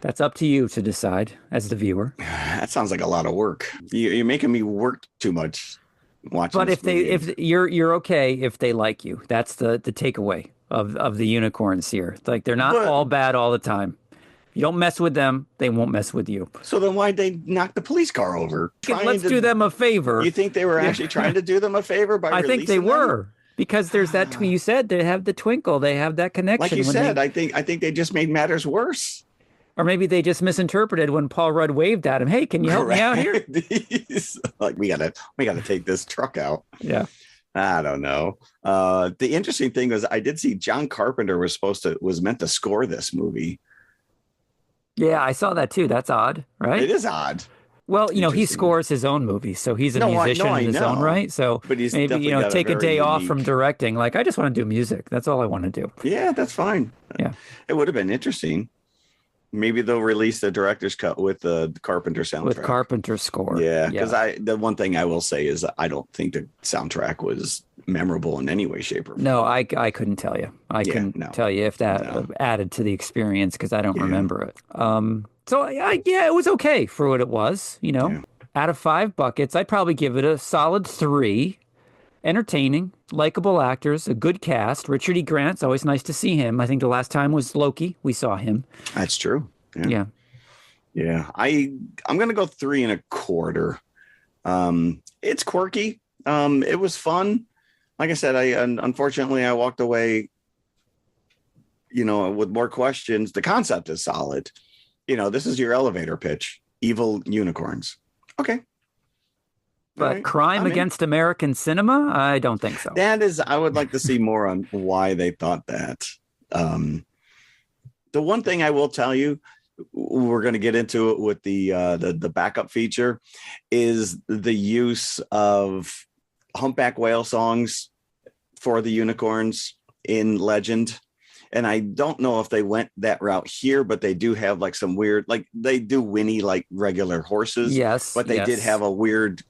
That's up to you to decide as the viewer. That sounds like a lot of work. You're making me work too much watching. But if you're okay if they like you, that's the takeaway of the unicorns here. Like, they're not all bad all the time. You don't mess with them, they won't mess with you. So then why'd they knock the police car over? Let's do them a favor. You think they were actually trying to do them a favor by releasing them? I think they were. Because there's that, you said they have the twinkle, they have that connection. Like you said, I think they just made matters worse. Or maybe they just misinterpreted when Paul Rudd waved at him. Hey, can you help me out here? Like, we gotta take this truck out. Yeah. I don't know. The interesting thing was I did see John Carpenter was meant to score this movie. Yeah, I saw that too. That's odd, right? It is odd. Well, he scores his own movies, so he's a musician in his own right. So but he's maybe, take a day off from directing. Like, I just want to do music. That's all I want to do. Yeah, that's fine. Yeah. It would have been interesting. Maybe they'll release the director's cut with the Carpenter soundtrack. With Carpenter's score. Yeah, because the one thing I will say is I don't think the soundtrack was memorable in any way, shape, or form. No, I couldn't tell you. I couldn't tell you if that added to the experience, because I don't remember it. So, it was okay for what it was, Yeah. Out of 5 buckets, I'd probably give it a solid 3. Entertaining, likable actors, a good cast. Richard E. Grant's always nice to see him. I think the last time was Loki. We saw him. That's true. Yeah. I'm going to go 3 1/4. It's quirky. It was fun. Like I said, unfortunately I walked away, with more questions. The concept is solid. This is your elevator pitch. Evil unicorns. Okay. But crime against American cinema? I don't think so. I would like to see more on why they thought that. The one thing I will tell you, we're going to get into it with the backup feature, is the use of humpback whale songs for the unicorns in Legend. And I don't know if they went that route here, but they do have like some weird, like they do whinny like regular horses. Yes. But they did have a weird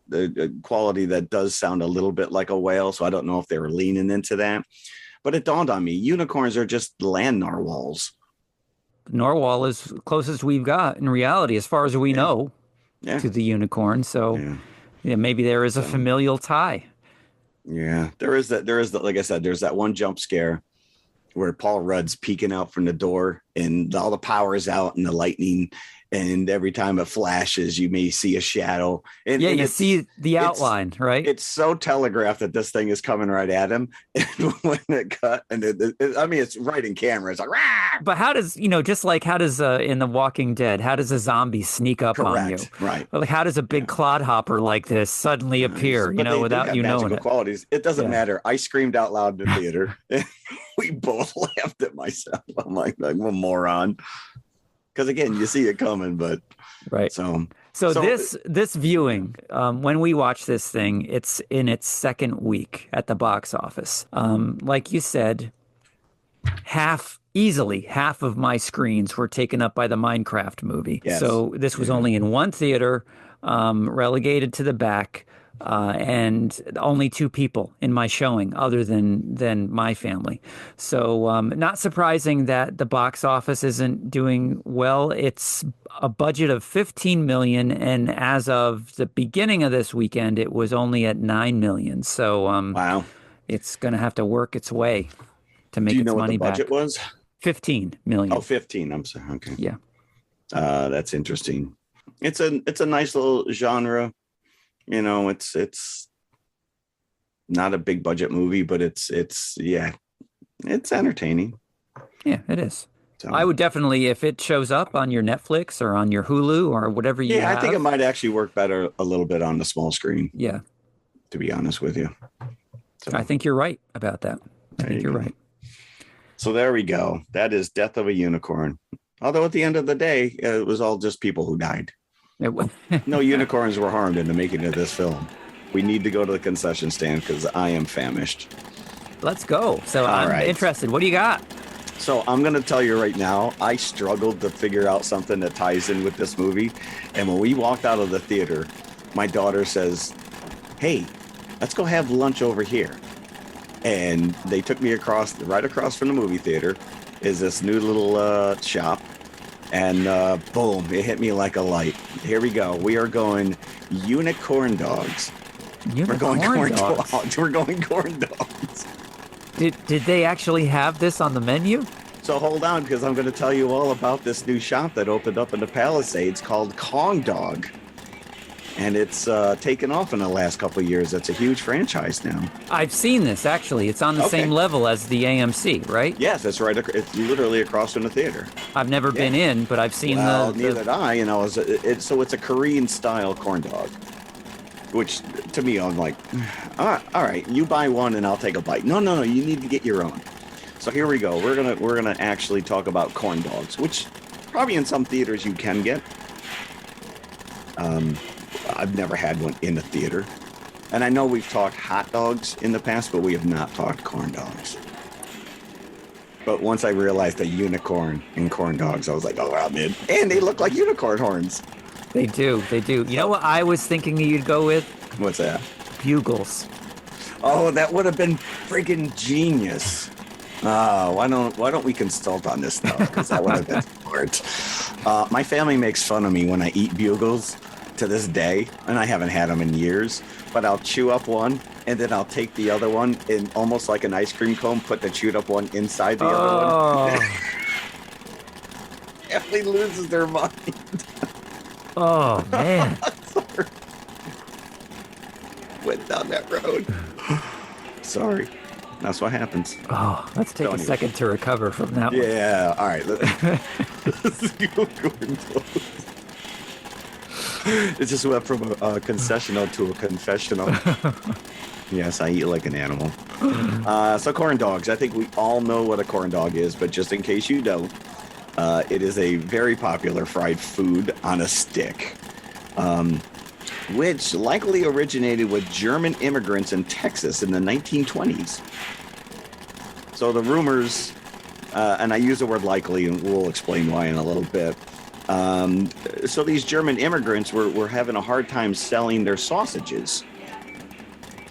quality that does sound a little bit like a whale. So I don't know if they were leaning into that. But it dawned on me, unicorns are just land narwhals. Narwhal is closest we've got in reality, as far as we know, to the unicorn. So maybe there is a familial tie. Yeah, there is that. Like I said, there's that one jump scare where Paul Rudd's peeking out from the door and all the power is out and the lightning, and every time it flashes, you may see a shadow. And you see the outline, right? It's so telegraphed that this thing is coming right at him. And when it cut, and it's right in camera. It's like, rah! But how does, just like how does in The Walking Dead, how does a zombie sneak up on you? Right. Like, how does a big clodhopper like this suddenly appear, without you knowing it? Qualities. It doesn't matter. I screamed out loud in the theater. We both laughed at myself. I'm like I'm a moron. Because again, you see it coming, but right. So So this viewing, when we watch this thing, it's in its second week at the box office. Like you said, easily half of my screens were taken up by the Minecraft movie. Yes. So this was only in one theater, relegated to the back, and only two people in my showing other than my family. So not surprising that the box office isn't doing well. It's a budget of 15 million, and as of the beginning of this weekend, it was only at 9 million. So wow, it's going to have to work its way to make do you its know what money the budget back. was? 15 million. Oh, 15. I'm sorry. Okay. Yeah. That's interesting. It's a nice little genre. You know, it's not a big budget movie, but it's entertaining. Yeah, it is. So, I would definitely, if it shows up on your Netflix or on your Hulu or whatever you have. I think it might actually work better a little bit on the small screen. Yeah. To be honest with you. So, I think you're right about that. I think you're right. So there we go. That is Death of a Unicorn. Although at the end of the day, it was all just people who died. No unicorns were harmed in the making of this film. We need to go to the concession stand because I am famished. Let's go. So I'm interested. What do you got? So I'm going to tell you right now, I struggled to figure out something that ties in with this movie. And when we walked out of the theater, my daughter says, "Hey, let's go have lunch over here." And they took me right across from the movie theater is this new little shop. And boom, it hit me like a light. Here we go. We are going unicorn dogs. We're going corn dogs. We're going corn dogs. Did they actually have this on the menu? So hold on, because I'm going to tell you all about this new shop that opened up in the Palisades called Kong Dog. And it's taken off in the last couple of years. It's a huge franchise now. I've seen this, actually. It's on the same level as the AMC, right? Yes, that's right. It's literally across from the theater. I've never been in, but I've seen neither did I. You know, so it's a Korean-style corn dog. Which, to me, I'm like, all right, you buy one and I'll take a bite. No, you need to get your own. So here we go. We're gonna actually talk about corn dogs, which probably in some theaters you can get. I've never had one in a theater. And I know we've talked hot dogs in the past, but we have not talked corn dogs. But once I realized the unicorn in corn dogs, I was like, oh, I'm in. And they look like unicorn horns. They do. You know what I was thinking you'd go with? What's that? Bugles. Oh, that would have been freaking genius. Why don't we consult on this stuff? Because that would have been smart. My family makes fun of me when I eat bugles to this day, and I haven't had them in years, but I'll chew up one and then I'll take the other one and almost like an ice cream cone, put the chewed up one inside the other one. Family loses their mind. Oh, man. Sorry. Went down that road. Sorry. That's what happens. Oh, let's take a second to recover from that one. Yeah, all right. Let's go corn dogs. It just went from a concessional to a confessional. Yes, I eat like an animal. So corn dogs. I think we all know what a corn dog is, but just in case you don't, it is a very popular fried food on a stick, which likely originated with German immigrants in Texas in the 1920s. So the rumors, and I use the word likely, and we'll explain why in a little bit. So these German immigrants were having a hard time selling their sausages.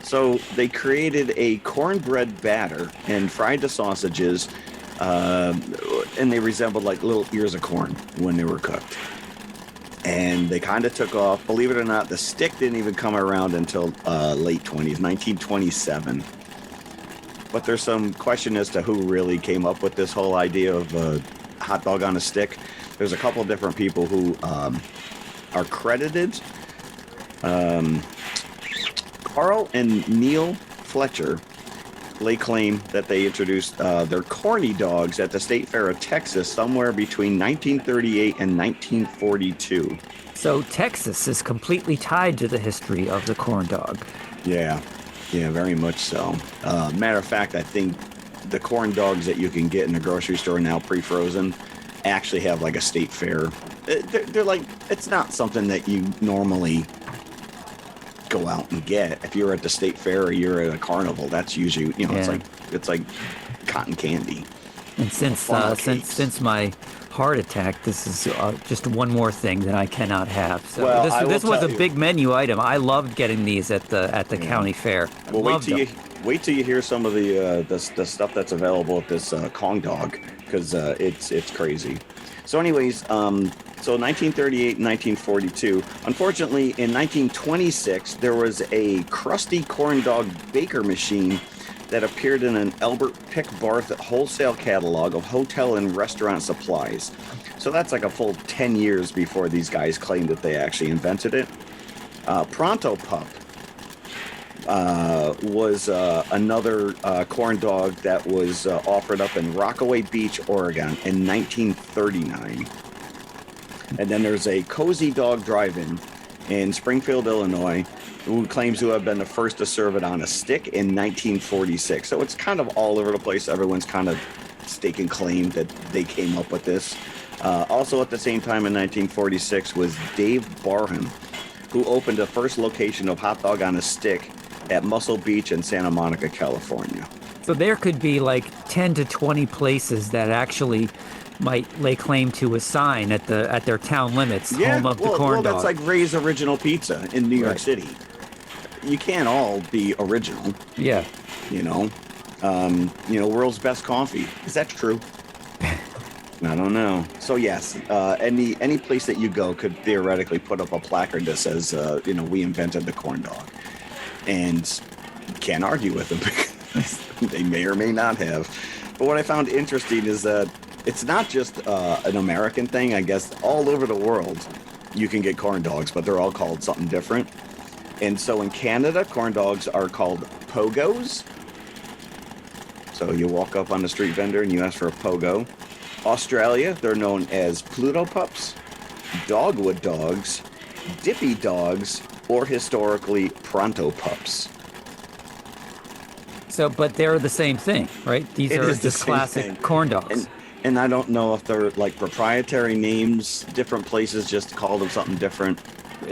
So they created a cornbread batter and fried the sausages, and they resembled like little ears of corn when they were cooked. And they kind of took off. Believe it or not, the stick didn't even come around until late 20s, 1927. But there's some question as to who really came up with this whole idea of a hot dog on a stick. There's a couple of different people who are credited. Carl and Neil Fletcher lay claim that they introduced their corny dogs at the State Fair of Texas somewhere between 1938 and 1942. So Texas is completely tied to the history of the corn dog. Yeah, very much so. Matter of fact, I think the corn dogs that you can get in the grocery store now pre-frozen, actually have like a state fair. They're like, it's not something that you normally go out and get. If you're at the state fair or you're at a carnival, that's usually, it's like cotton candy. And since my heart attack, this is just one more thing that I cannot have. So Well, this was a big menu item. I loved getting these at the county fair. Well, wait till you hear some of the stuff that's available at this Kong dog, because it's crazy. So anyways, so 1938 and 1942. Unfortunately, in 1926, there was a crusty corn dog baker machine that appeared in an Albert Pick Barth wholesale catalog of hotel and restaurant supplies. So that's like a full 10 years before these guys claimed that they actually invented it. Pronto Pup was another corn dog that was offered up in Rockaway Beach, Oregon in 1939. And then there's a Cozy Dog Drive-In in Springfield, Illinois, who claims to have been the first to serve it on a stick in 1946. So it's kind of all over the place. Everyone's kind of staking claim that they came up with this. Also at the same time in 1946 was Dave Barham, who opened the first location of hot dog on a stick at Muscle Beach in Santa Monica, California. So there could be like 10 to 20 places that actually might lay claim to a sign at their town limits, home of the corn dog. Well, that's like Ray's Original Pizza in New York City. You can't all be original. Yeah. World's best coffee. Is that true? I don't know. So yes, any place that you go could theoretically put up a placard that says, we invented the corn dog, and can't argue with them because they may or may not have. But what I found interesting is that it's not just an American thing. I guess all over the world you can get corn dogs, but they're all called something different. And so in Canada, corn dogs are called pogos. So you walk up on the street vendor and you ask for a pogo. Australia, they're known as Pluto pups, dogwood dogs, dippy dogs, or historically pronto pups. So, but they're the same thing, right? These are just classic corn dogs. And I don't know if they're like proprietary names, different places just call them something different.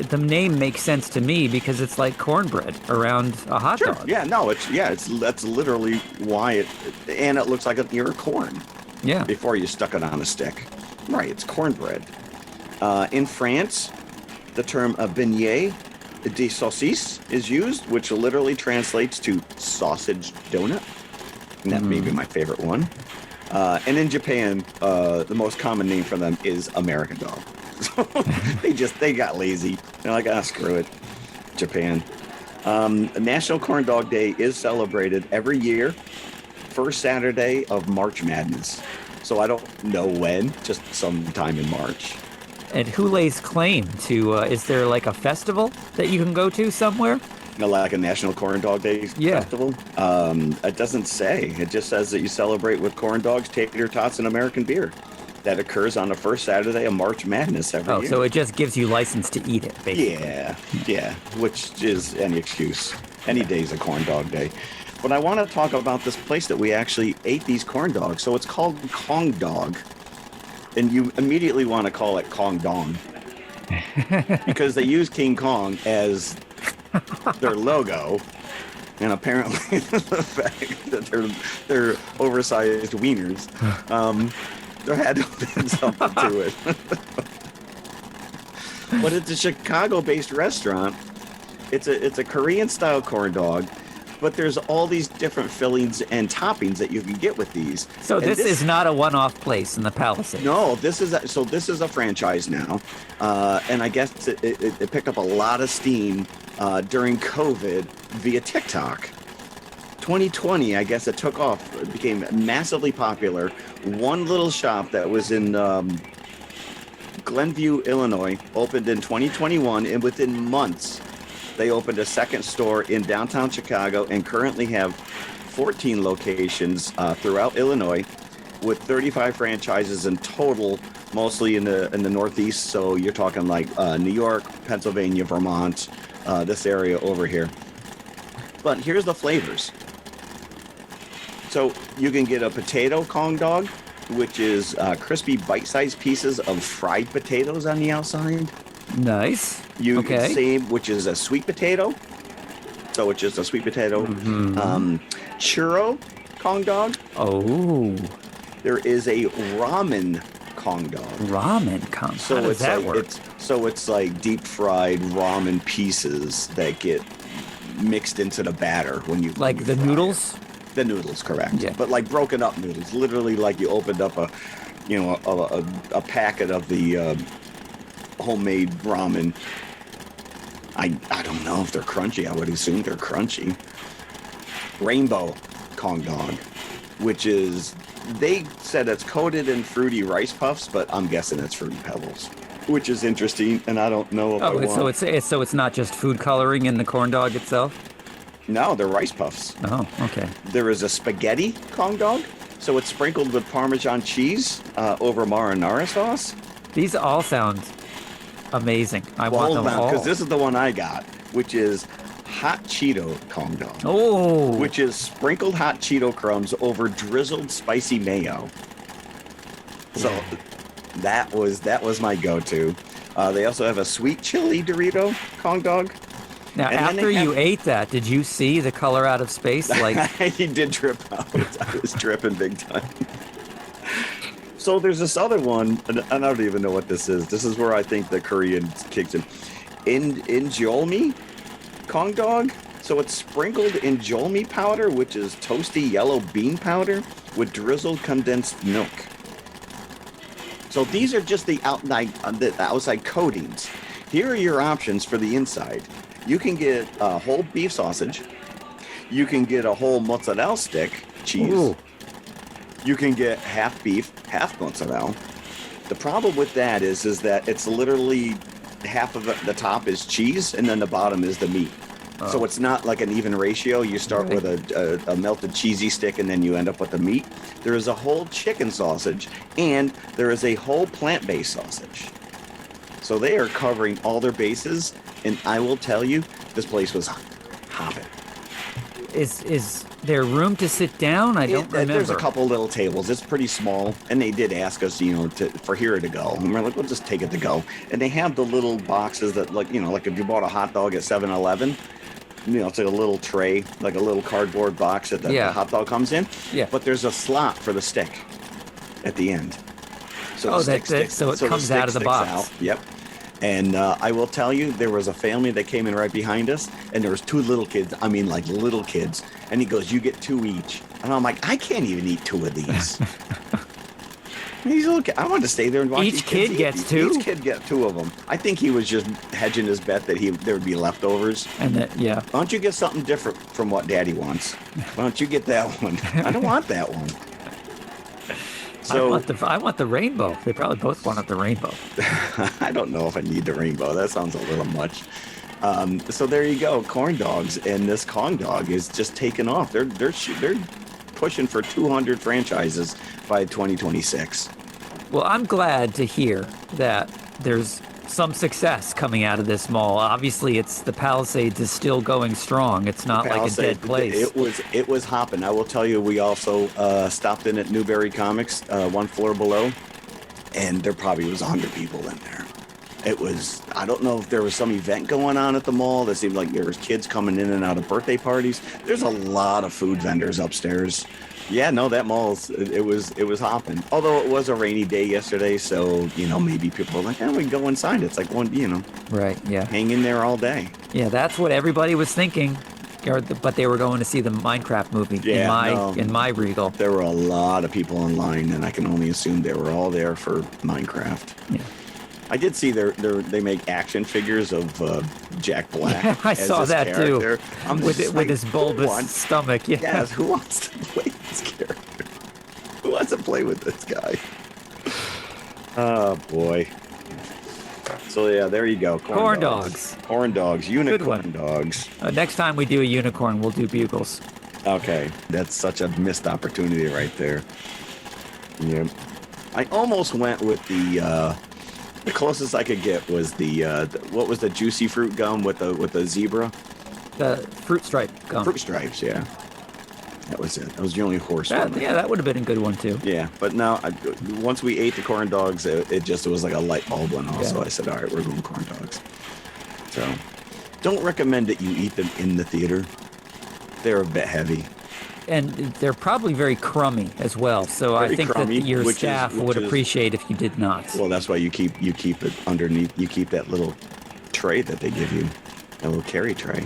The name makes sense to me because it's like cornbread around a hot dog. Yeah, no, that's literally why and it looks like an ear of corn. Yeah. Before you stuck it on a stick. Right, it's cornbread. In France, the term beignet de saucisse is used, which literally translates to sausage donut. And that may be my favorite one. And in Japan, the most common name for them is American dog. So they got lazy. They're like, screw it. Japan. National Corn Dog Day is celebrated every year, first Saturday of March Madness. So I don't know when, just sometime in March. And who lays claim to, is there like a festival that you can go to somewhere? Like a National Corn Dog Day festival? It doesn't say. It just says that you celebrate with corn dogs, tater tots, and American beer. That occurs on the first Saturday of March Madness every year. Oh, so it just gives you license to eat it, basically. Yeah, which is any excuse. Any day's a corn dog day. But I want to talk about this place that we actually ate these corn dogs. So it's called Kong Dog. And you immediately want to call it Kong Dong. Because they use King Kong as their logo. And apparently the fact that they're oversized wieners. There had to have been something to it. But it's a Chicago-based restaurant. It's a Korean-style corn dog, but there's all these different fillings and toppings that you can get with these. So this is not a one-off place in the Palisades. No, this is a franchise now, and I guess it picked up a lot of steam during COVID via TikTok. 2020, I guess it took off. It became massively popular. One little shop that was in Glenview, Illinois, opened in 2021, and within months, they opened a second store in downtown Chicago and currently have 14 locations throughout Illinois, with 35 franchises in total, mostly in the Northeast. So you're talking like New York, Pennsylvania, Vermont, this area over here. But here's the flavors. So you can get a potato Kong dog, which is crispy bite-sized pieces of fried potatoes on the outside. Nice. You Okay. same, which is a sweet potato. So it's just a sweet potato. Churro Kong dog. Oh, There is a ramen Kong dog. ramen Kong. So How does it's that like work? it's like deep fried ramen pieces that get mixed into the batter when you Like the fry it. noodles? The noodles, correct? Yeah. But like broken up noodles, literally like you opened up a packet of the homemade ramen. I don't know if they're crunchy. I would assume they're crunchy. Rainbow Kong dog, which is, they said it's coated in fruity rice puffs, but I'm guessing it's fruity pebbles, which is interesting. And I don't know if I Oh, want. so it's not just food coloring in the corn dog itself? No, they're rice puffs. Oh, okay. There is a spaghetti Kong dog, so it's sprinkled with Parmesan cheese over marinara sauce. These all sound amazing. I want them all. Because this is the one I got, which is hot Cheeto Kong dog. Oh, Which is sprinkled hot Cheeto crumbs over drizzled spicy mayo. So that was my go-to. They also have a sweet chili Dorito Kong dog. now and then after they have- you ate that, did you see the color out of space? Like, He did drip out. I was dripping big time. So there's this other one, and I don't even know what this is. This is where I think the Korean kicks in. Injolmi Kong dog. So it's sprinkled injolmi powder, which is toasty yellow bean powder with drizzled condensed milk. So these are just the outside coatings. Here are your options for the inside. You can get a whole beef sausage. You can get a whole mozzarella stick cheese. ooh, You can get half beef, half mozzarella. The problem with that is that it's literally half of the top is cheese and then the bottom is the meat. So it's not like an even ratio. You start Right. with a melted cheesy stick and then you end up with the meat. There is a whole chicken sausage and there is a whole plant-based sausage. So they are covering all their bases. And I will tell you, this place was hopping. is there room to sit down? I don't remember. There's a couple little tables. It's pretty small, and they did ask us, for here to go. And we're like, we'll just take it to go. And they have the little boxes that, like if you bought a hot dog at 7-Eleven, it's like a little tray, like a little cardboard box that the Yeah. hot dog comes in. Yeah. But there's a slot for the stick at the end. So Oh, the stick sticks- so it the comes stick out of the sticks box. out. Yep. And I will tell you, there was a family that came in right behind us, and there was two little kids. I mean, like little kids. And he goes, "You get two each." And I'm like, "I can't even eat two of these." And he's little kid. I wanted to stay there and watch. Each these kid kids eat gets these. two? Each kid get two of them. I think he was just hedging his bet that there would be leftovers. And that, yeah. Why don't you get something different from what Daddy wants? Why don't you get that one? I don't want that one. So I want the rainbow. They probably both wanted the rainbow. I don't know if I need the rainbow. That sounds a little much. So there you go, corn dogs, and this Kong dog is just taking off. They're pushing for 200 franchises by 2026. Well, I'm glad to hear that there's some success coming out of this mall. Obviously, it's the Palisades is still going strong. It's not like a dead place. It was hopping. I will tell you, we also stopped in at Newberry Comics, one floor below, and there probably was 100 people in there. It was, I don't know if there was some event going on at the mall. It seemed like there was kids coming in and out of birthday parties. There's a lot of food vendors upstairs. Yeah, no, that mall's, it was hopping. Although it was a rainy day yesterday, so, maybe people were like, we can go inside. It's like one, Right, yeah. hang in there all day. Yeah, that's what everybody was thinking. But they were going to see the Minecraft movie in my Regal. There were a lot of people online, and I can only assume they were all there for Minecraft. Yeah. I did see they make action figures of Jack Black. I as saw his that character. too. I'm With just like, his who bulbous wants- stomach. Yeah. Yes, who wants to play this character? Who wants to play with this guy? Oh boy. So yeah, there you go. Corn dogs. Corn dogs. Unicorn dogs. Next time we do a unicorn, we'll do bugles. Okay, that's such a missed opportunity right there. Yeah, I almost went with the closest I could get was what was the juicy fruit gum with the zebra? The fruit stripe gum. Fruit stripes, yeah. That was it. That was the only horse. Yeah, that would have been a good one too. Yeah, but now once we ate the corn dogs, it was like a light bulb went off. So I said, all right, we're going corn dogs. So don't recommend that you eat them in the theater. They're a bit heavy. And they're probably very crummy as well. So I think crummy, that your staff would appreciate if you did not. Well, that's why you keep it underneath. You keep that little tray that they give you, a little carry tray.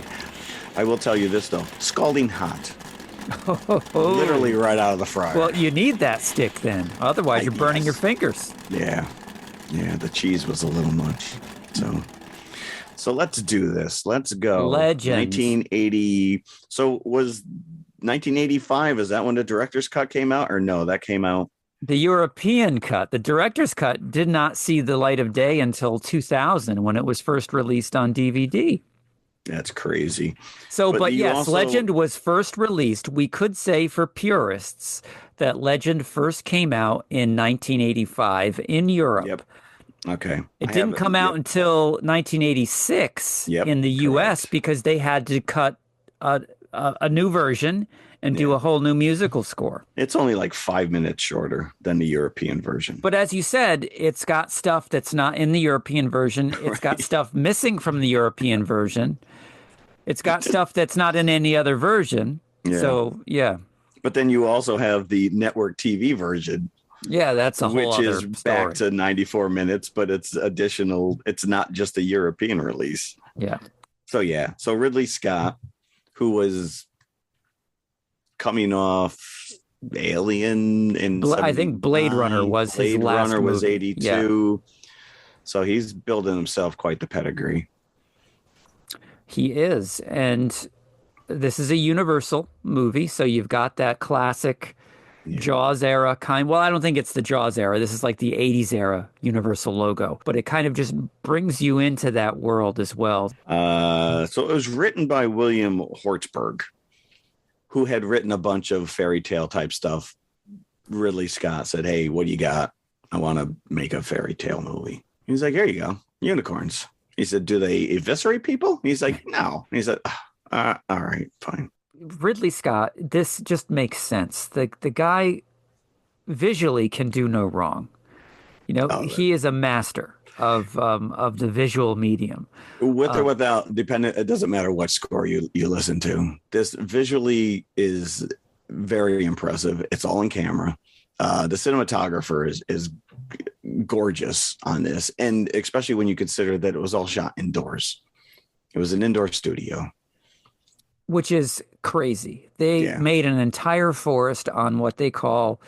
I will tell you this though, scalding hot. Literally right out of the fryer. Well, you need that stick then. Otherwise, you're burning your fingers. Yeah. The cheese was a little much. So let's do this. Let's go. Legend. 1980. So was 1985, is that when the director's cut came out? Or no, that came out? The European cut. The director's cut did not see the light of day until 2000 when it was first released on DVD. That's crazy. So, but yes, Legend was first released. We could say for purists that Legend first came out in 1985 in Europe. Yep. Okay. It didn't come out until 1986 in the US because they had to cut a new version and do a whole new musical score. It's only like 5 minutes shorter than the European version. But as you said, it's got stuff that's not in the European version. It's got stuff missing from the European version. It's got stuff that's not in any other version. Yeah. So, yeah. But then you also have the network TV version. Yeah, that's a whole other story. Which is back to 94 minutes, but it's additional. It's not just a European release. Yeah. So Ridley Scott, who was coming off Alien and I think Blade Runner was his last Blade Runner was movie. 82. Yeah. So he's building himself quite the pedigree. He is. And this is a Universal movie. So you've got that classic Jaws era kind. Well, I don't think it's the Jaws era. This is like the 80s era Universal logo. But it kind of just brings you into that world as well. So it was written by William Hortzberg, who had written a bunch of fairy tale type stuff. Ridley Scott said, hey, what do you got? I want to make a fairy tale movie. He's like, here you go. Unicorns. He said, do they eviscerate people? He's like, no. And he said, all right, fine. Ridley Scott, this just makes sense. The guy visually can do no wrong. He is a master of the visual medium. With or without, dependent, it doesn't matter what score you listen to. This visually is very impressive. It's all in camera. The cinematographer is gorgeous on this, and especially when you consider that it was all shot indoors. It was an indoor studio. Which is crazy. They made an entire forest on what they call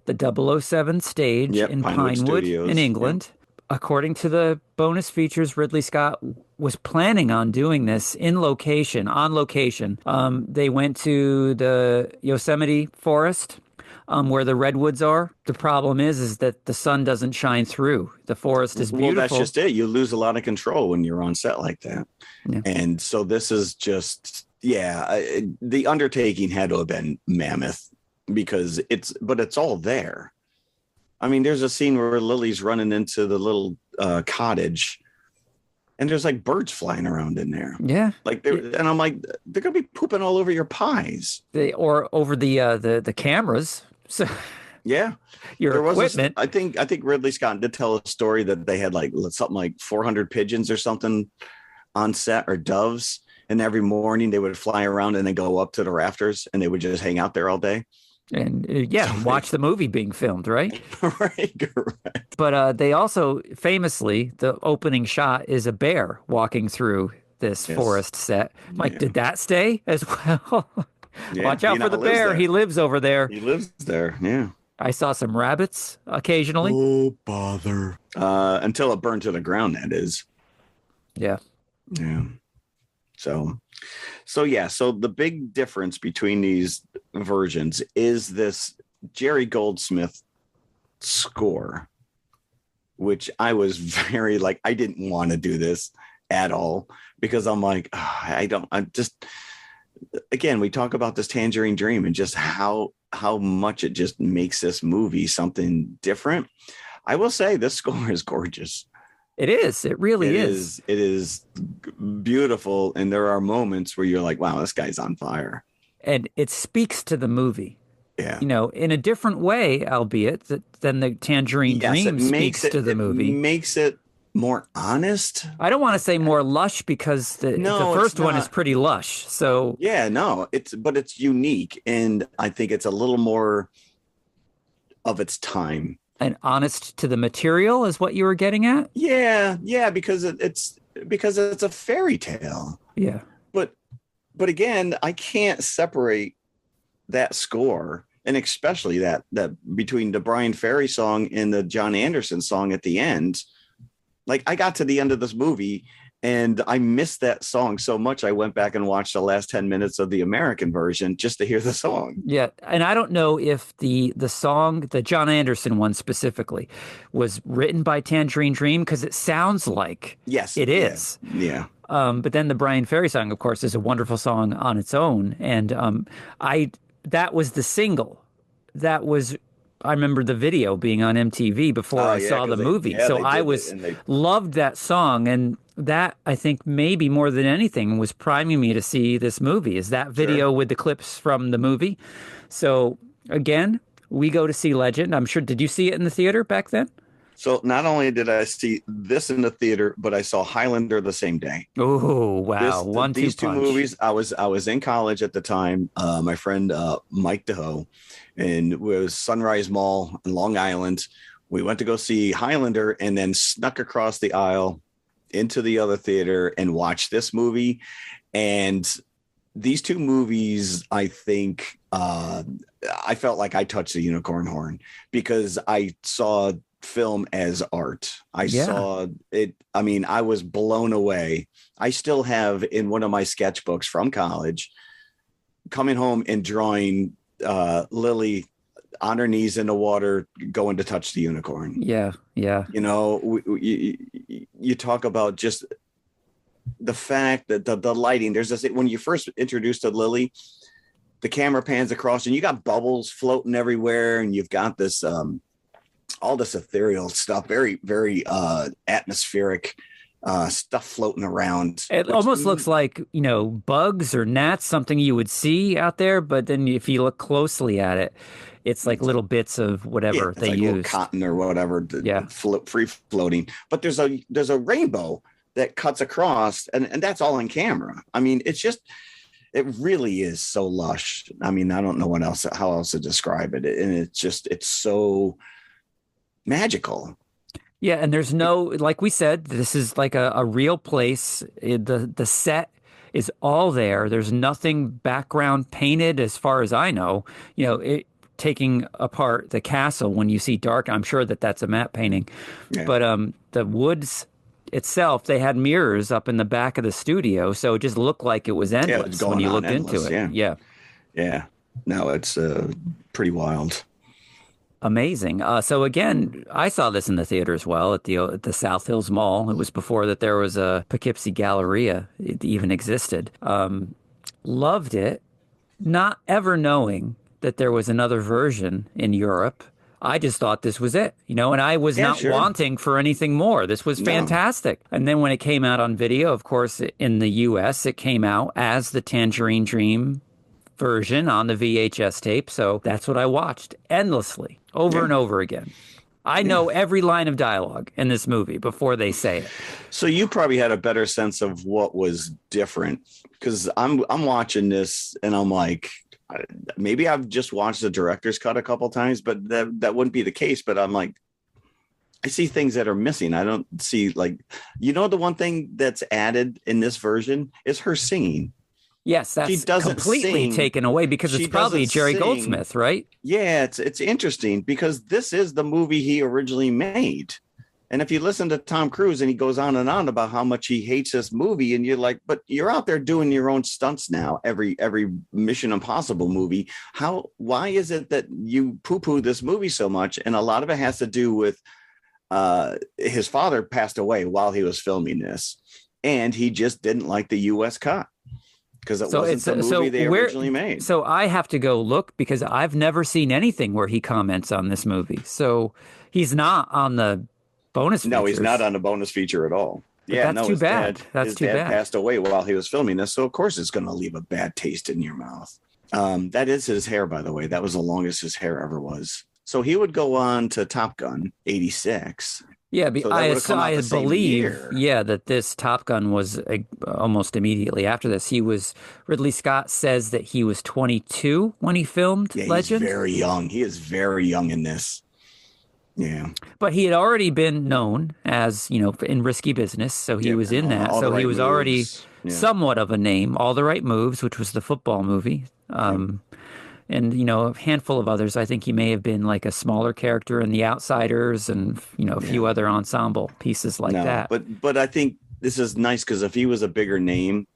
the 007 stage in Pinewood in England. Yep. According to the bonus features, Ridley Scott was planning on doing this on location. They went to the Yosemite forest where the redwoods are. The problem is that the sun doesn't shine through. The forest is beautiful. Well, that's just it. You lose a lot of control when you're on set like that. Yeah. And so this is just... the undertaking had to have been mammoth because it's all there. I mean, there's a scene where Lily's running into the little cottage and there's like birds flying around in there. Yeah. And I'm like, they're going to be pooping all over your pies. Or over the cameras. So yeah. Your equipment. I think Ridley Scott did tell a story that they had like something like 400 pigeons or something on set, or doves. And every morning they would fly around and then go up to the rafters and they would just hang out there all day. And watch the movie being filmed, right? Right, correct. But they also famously, the opening shot is a bear walking through this forest set. Like, did that stay as well? Watch out for the bear. He lives over there. He lives there, yeah. I saw some rabbits occasionally. Oh, bother. Until it burned to the ground, that is. Yeah. Yeah. So the big difference between these versions is this Jerry Goldsmith score, which I was very I didn't want to do this at all because I'm like, again, we talk about this Tangerine Dream and just how much it just makes this movie something different. I will say this score is gorgeous. It is. It really is. It is beautiful. And there are moments where you're like, wow, this guy's on fire. and it speaks to the movie. Yeah. In a different way, albeit than the Tangerine Dream speaks to the movie. It makes it more honest. I don't want to say more lush because the first one is pretty lush. So yeah, no, it's unique, and I think it's a little more of its time. And honest to the material is what you were getting at? Yeah, because it's a fairy tale. Yeah. But again, I can't separate that score, and especially that between the Brian Ferry song and the John Anderson song at the end. Like, I got to the end of this movie and I missed that song so much. I went back and watched the last 10 minutes of the American version just to hear the song. Yeah. And I don't know if the song, the John Anderson one specifically, was written by Tangerine Dream, because it sounds like it is. Yeah. But then the Brian Ferry song, of course, is a wonderful song on its own. And that was the single. I remember the video being on MTV before I saw the movie. So I loved that song. And that, I think, maybe more than anything, was priming me to see this movie, is that video with the clips from the movie. So again, we go to see Legend. I'm sure, did you see it in the theater back then? So not only did I see this in the theater, but I saw Highlander the same day. Oh, wow. These two movies, I was in college at the time. My friend Mike DeHoe, and it was Sunrise Mall in Long Island. We went to go see Highlander and then snuck across the aisle into the other theater and watched this movie. And these two movies, I think, I felt like I touched the unicorn horn, because I saw film as art. I saw it. I mean, I was blown away. I still have in one of my sketchbooks from college, coming home and drawing Lily on her knees in the water going to touch the unicorn. Yeah. You talk about just the fact that the lighting, there's this, when you first introduced to Lily, the camera pans across and you got bubbles floating everywhere, and you've got this all this ethereal stuff, very, very atmospheric stuff floating around. It almost looks like, bugs or gnats, something you would see out there. But then if you look closely at it, it's like little bits of whatever they like use. Cotton or whatever, free floating. But there's a rainbow that cuts across, and that's all on camera. I mean, it really is so lush. I mean, I don't know how else to describe it. And it's so magical. Yeah, and there's no, like we said, this is like a real place. The set is all there. There's nothing background painted, as far as I know. Taking apart the castle, when you see dark, I'm sure that's a matte painting. Yeah. But the woods itself, they had mirrors up in the back of the studio, so it just looked like it was endless when you looked into it. Yeah. No, it's pretty wild. Amazing. So again, I saw this in the theater as well at the South Hills Mall. It was before that there was a Poughkeepsie Galleria it even existed. Loved it, not ever knowing that there was another version in Europe. I just thought this was it, and I was not wanting for anything more. This was fantastic. No. And then when it came out on video, of course, in the U.S., it came out as the Tangerine Dream version on the VHS tape. So that's what I watched endlessly, over and over again. I know every line of dialogue in this movie before they say it. So you probably had a better sense of what was different, because I'm watching this and I'm like, maybe I've just watched the director's cut a couple times, but that wouldn't be the case. But I'm like, I see things that are missing. I don't see, the one thing that's added in this version is her singing. Yes, that's completely taken away, because it's probably Jerry Goldsmith, right? Yeah, it's interesting, because this is the movie he originally made. And if you listen to Tom Cruise and he goes on and on about how much he hates this movie, and you're like, but you're out there doing your own stunts now, every Mission Impossible movie. Why is it that you poo-poo this movie so much? And a lot of it has to do with his father passed away while he was filming this, and he just didn't like the U.S. cut, because it wasn't the movie they originally made. So I have to go look, because I've never seen anything where he comments on this movie. So he's not on the bonus features. No, he's not on the bonus feature at all. But that's too bad. His dad passed away while he was filming this, so of course it's going to leave a bad taste in your mouth. That is his hair, by the way. That was the longest his hair ever was. So he would go on to Top Gun 86. Yeah, So that would've come out the same believe, year. yeah, that this Top Gun was almost immediately after this. Ridley Scott says that he was 22 when he filmed Legend. He's very young. He is very young in this. Yeah. But he had already been known as, in Risky Business, so he was in that. So he was already somewhat of a name. All the Right Moves, which was the football movie. And, a handful of others. I think he may have been like a smaller character in The Outsiders and, a few other ensemble pieces like that. But I think this is nice because if he was a bigger name,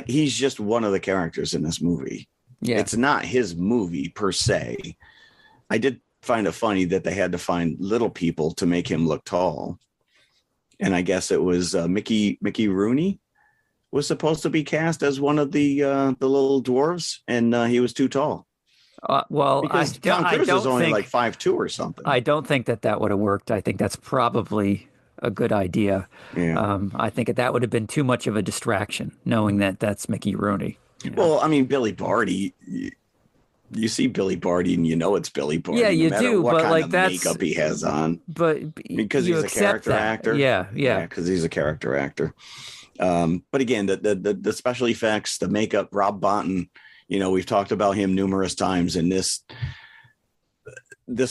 he's just one of the characters in this movie. Yeah. It's not his movie per se. I did find it funny that they had to find little people to make him look tall. And I guess it was Mickey Rooney was supposed to be cast as one of the little dwarves, and he was too tall. Because Tom Cruise is only like 5'2" or something. I don't think that would have worked. I think that's probably a good idea. Yeah. I think that would have been too much of a distraction, knowing that that's Mickey Rooney. Well, I mean, Billy Barty. You see Billy Barty, and it's Billy Barty. Yeah, you do. What but kind like of that's makeup he has on. But because he's a character actor. Yeah, because he's a character actor. But again, the special effects, the makeup, Rob Bottin, we've talked about him numerous times, and this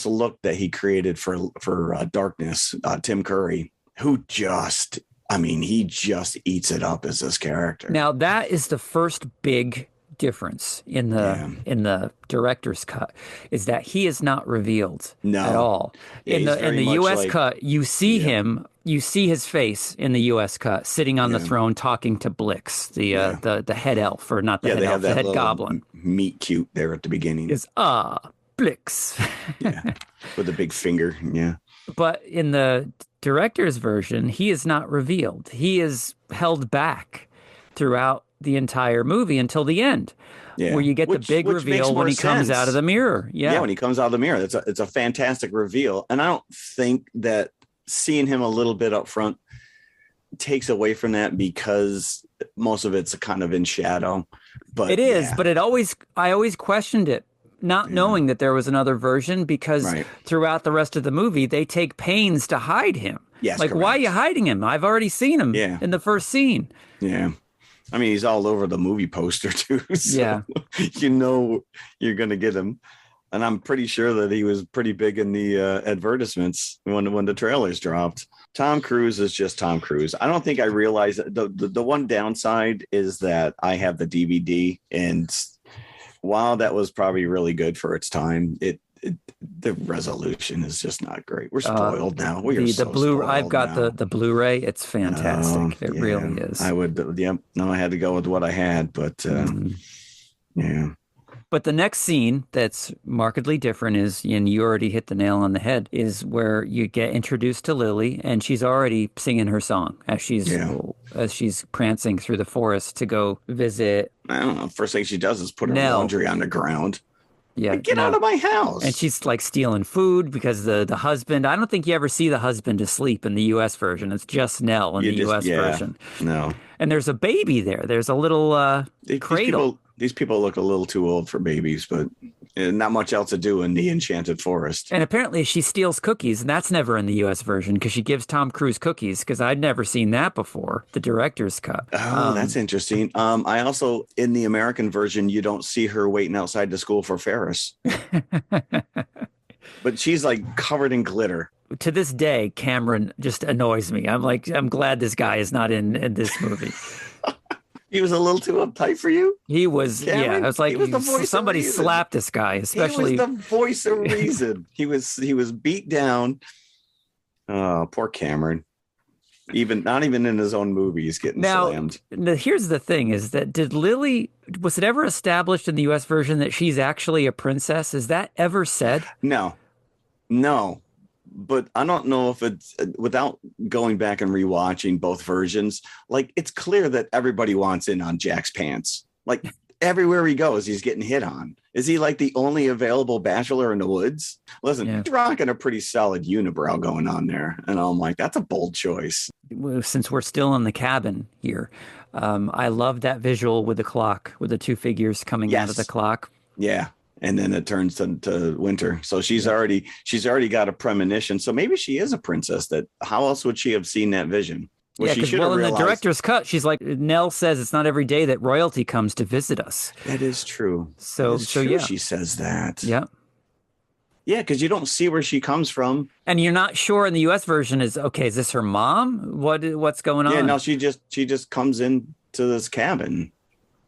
look that he created for Darkness, Tim Curry, who he just eats it up as this character. Now that is the first big difference in the director's cut, is that he is not revealed at all. In the US cut, you see him. You see his face in the U.S. cut, sitting on the throne, talking to Blix, the head elf, or not the head elf, the head goblin. Meet cute there at the beginning. Is Blix. With a big finger. Yeah. But in the director's version, he is not revealed. He is held back throughout the entire movie until the end. Yeah. Where you get the big reveal when he comes out of the mirror. Yeah, when he comes out of the mirror. It's a fantastic reveal. And I don't think that seeing him a little bit up front takes away from that, because most of it's kind of in shadow. But it is, but I always questioned it, not knowing that there was another version, because throughout the rest of the movie, they take pains to hide him. Yes, like, correct. Why are you hiding him? I've already seen him in the first scene. Yeah. I mean, he's all over the movie poster too. So you're going to get him. And I'm pretty sure that he was pretty big in the advertisements when the trailers dropped. Tom Cruise is just Tom Cruise. I don't think I realized the one downside is that I have the DVD, and while that was probably really good for its time, the resolution is just not great. We're spoiled now. We are spoiled. I've got the Blu-ray. It's fantastic. It really is. I would. I had to go with what I had, but yeah. But the next scene that's markedly different is, and you already hit the nail on the head, is where you get introduced to Lily, and she's already singing her song as she's prancing through the forest to go visit. I don't know. First thing she does is put her laundry on the ground. Yeah, get out of my house. And she's like stealing food because the husband, I don't think you ever see the husband asleep in the U.S. version. It's just Nell in the U.S. version. No. And there's a baby there. There's a little cradle. These people look a little too old for babies, but not much else to do in the Enchanted Forest. And apparently she steals cookies, and that's never in the U.S. version, because she gives Tom Cruise cookies, because I'd never seen that before, the director's cut. Oh, that's interesting. I also, in the American version, you don't see her waiting outside the school for Ferris. But she's like covered in glitter. To this day, Cameron just annoys me. I'm glad this guy is not in this movie. He was a little too uptight for you? He was, Cameron? Yeah. I was like, somebody slapped this guy, especially. He was the voice of reason. He was beat down. Oh, poor Cameron. Not even in his own movie, he's getting slammed. Now, here's the thing, is that was it ever established in the U.S. version that she's actually a princess? Is that ever said? No. But I don't know if it's, without going back and rewatching both versions, like, it's clear that everybody wants in on Jack's pants. Like, everywhere he goes, he's getting hit on. Is he like the only available bachelor in the woods? Listen, he's rocking a pretty solid unibrow going on there. And I'm like, that's a bold choice. Since we're still in the cabin here, I love that visual with the clock, with the two figures coming out of the clock. Yeah. And then it turns to winter. So she's already got a premonition. So maybe she is a princess. That how else would she have seen that vision? Well, yeah, because in the director's cut, she's like, Nell says it's not every day that royalty comes to visit us. That is true. So yeah, she says that. Yeah. Yeah, because you don't see where she comes from. And you're not sure in the U.S. version is this her mom? What's going on? Yeah, no, she just comes into this cabin.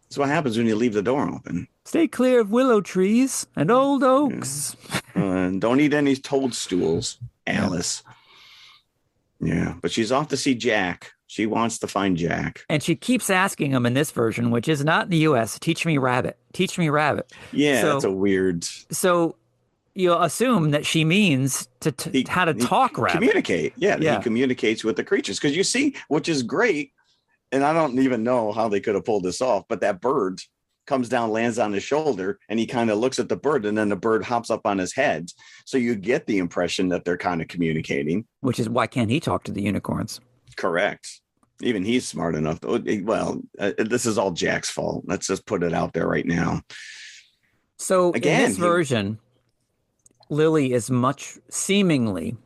That's what happens when you leave the door open. Stay clear of willow trees and old oaks. Don't eat any toadstools, Alice. Yeah, but she's off to see Jack. She wants to find Jack. And she keeps asking him in this version, which is not in the U.S., teach me rabbit, teach me rabbit. Yeah, that's a weird... So you'll assume that she means how to talk rabbit. Communicate. Yeah, he communicates with the creatures. Because you see, which is great, and I don't even know how they could have pulled this off, but that bird comes down, lands on his shoulder, and he kind of looks at the bird, and then the bird hops up on his head. So you get the impression that they're kind of communicating. Which is why can't he talk to the unicorns? Correct. Even he's smart enough. Well, this is all Jack's fault. Let's just put it out there right now. So again, in this version, Lily is seemingly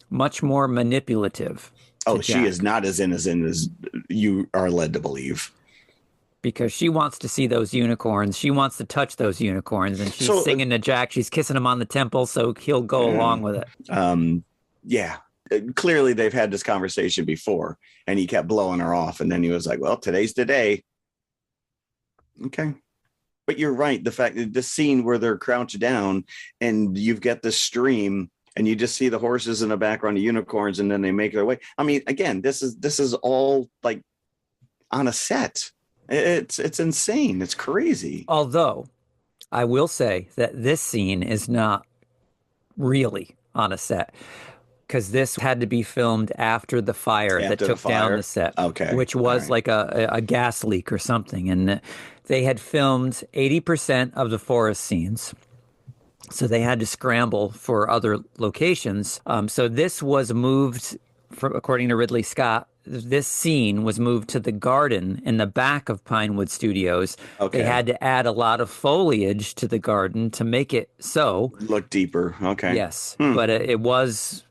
much more manipulative. Oh, she is not as innocent as you are led to believe. Because she wants to see those unicorns. She wants to touch those unicorns. And she's singing to Jack. She's kissing him on the temple, so he'll go along with it. Yeah. Clearly, they've had this conversation before, and he kept blowing her off. And then he was like, well, today's the day. Okay. But you're right. The fact that the scene where they're crouched down and you've got the stream and you just see the horses in the background, the unicorns, and then they make their way. I mean, again, this is all like on a set. It's insane. It's crazy. Although I will say that this scene is not really on a set, because this had to be filmed after the fire that took down the set, which was like a gas leak or something. And they had filmed 80% of the forest scenes. So they had to scramble for other locations. So this was moved, according to Ridley Scott, this scene was moved to the garden in the back of Pinewood Studios. They had to add a lot of foliage to the garden to make it look deeper. Okay. Yes. But it was,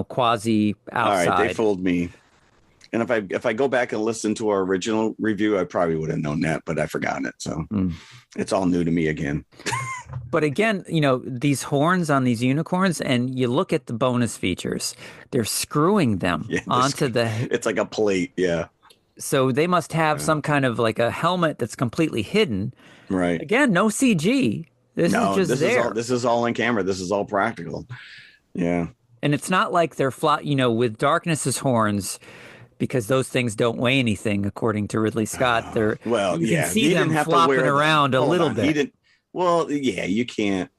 quasi outside. All right. They fooled me. And if I go back and listen to our original review, I probably would have known that, but I've forgotten it. So it's all new to me again. But again, these horns on these unicorns, and you look at the bonus features, they're screwing them onto it's like a plate. Yeah. So they must have some kind of like a helmet that's completely hidden. Right. Again, no CG. This is all in camera. This is all practical. Yeah. And it's not like they're with Darkness's horns, because those things don't weigh anything, according to Ridley Scott. You can see them flopping around a little bit. You can't,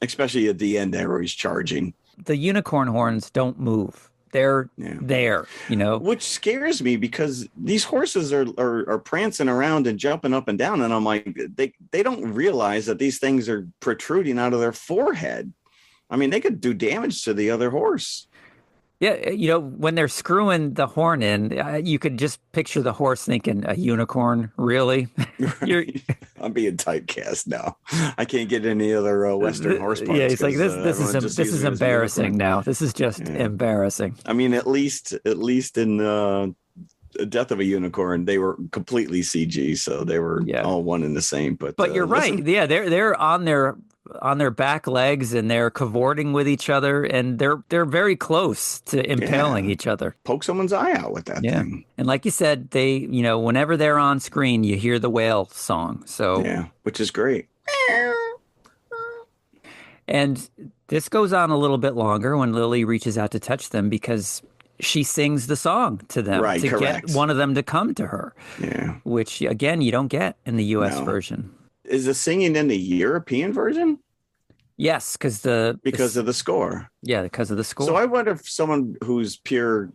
especially at the end there where he's charging. The unicorn horns don't move. They're there, Which scares me, because these horses are prancing around and jumping up and down. And I'm like, they don't realize that these things are protruding out of their forehead. I mean, they could do damage to the other horse. Yeah, when they're screwing the horn in, you could just picture the horse thinking, a unicorn, really? I'm being typecast now. I can't get any other Western horse parts. Yeah, it's like, this is embarrassing now. This is just embarrassing. I mean, at least in Death of a Unicorn, they were completely CG, so they were all one and the same. But you're right. Yeah, they're on their back legs, and they're cavorting with each other, and they're very close to impaling each other. Poke someone's eye out with that thing. And like you said, they, whenever they're on screen, you hear the whale song. So which is great. And this goes on a little bit longer when Lily reaches out to touch them, because she sings the song to them to get one of them to come to her. Yeah. Which, again, you don't get in the U.S. version. Is the singing in the European version? Yes, because of the score. Yeah, because of the score. So I wonder if someone who's pure,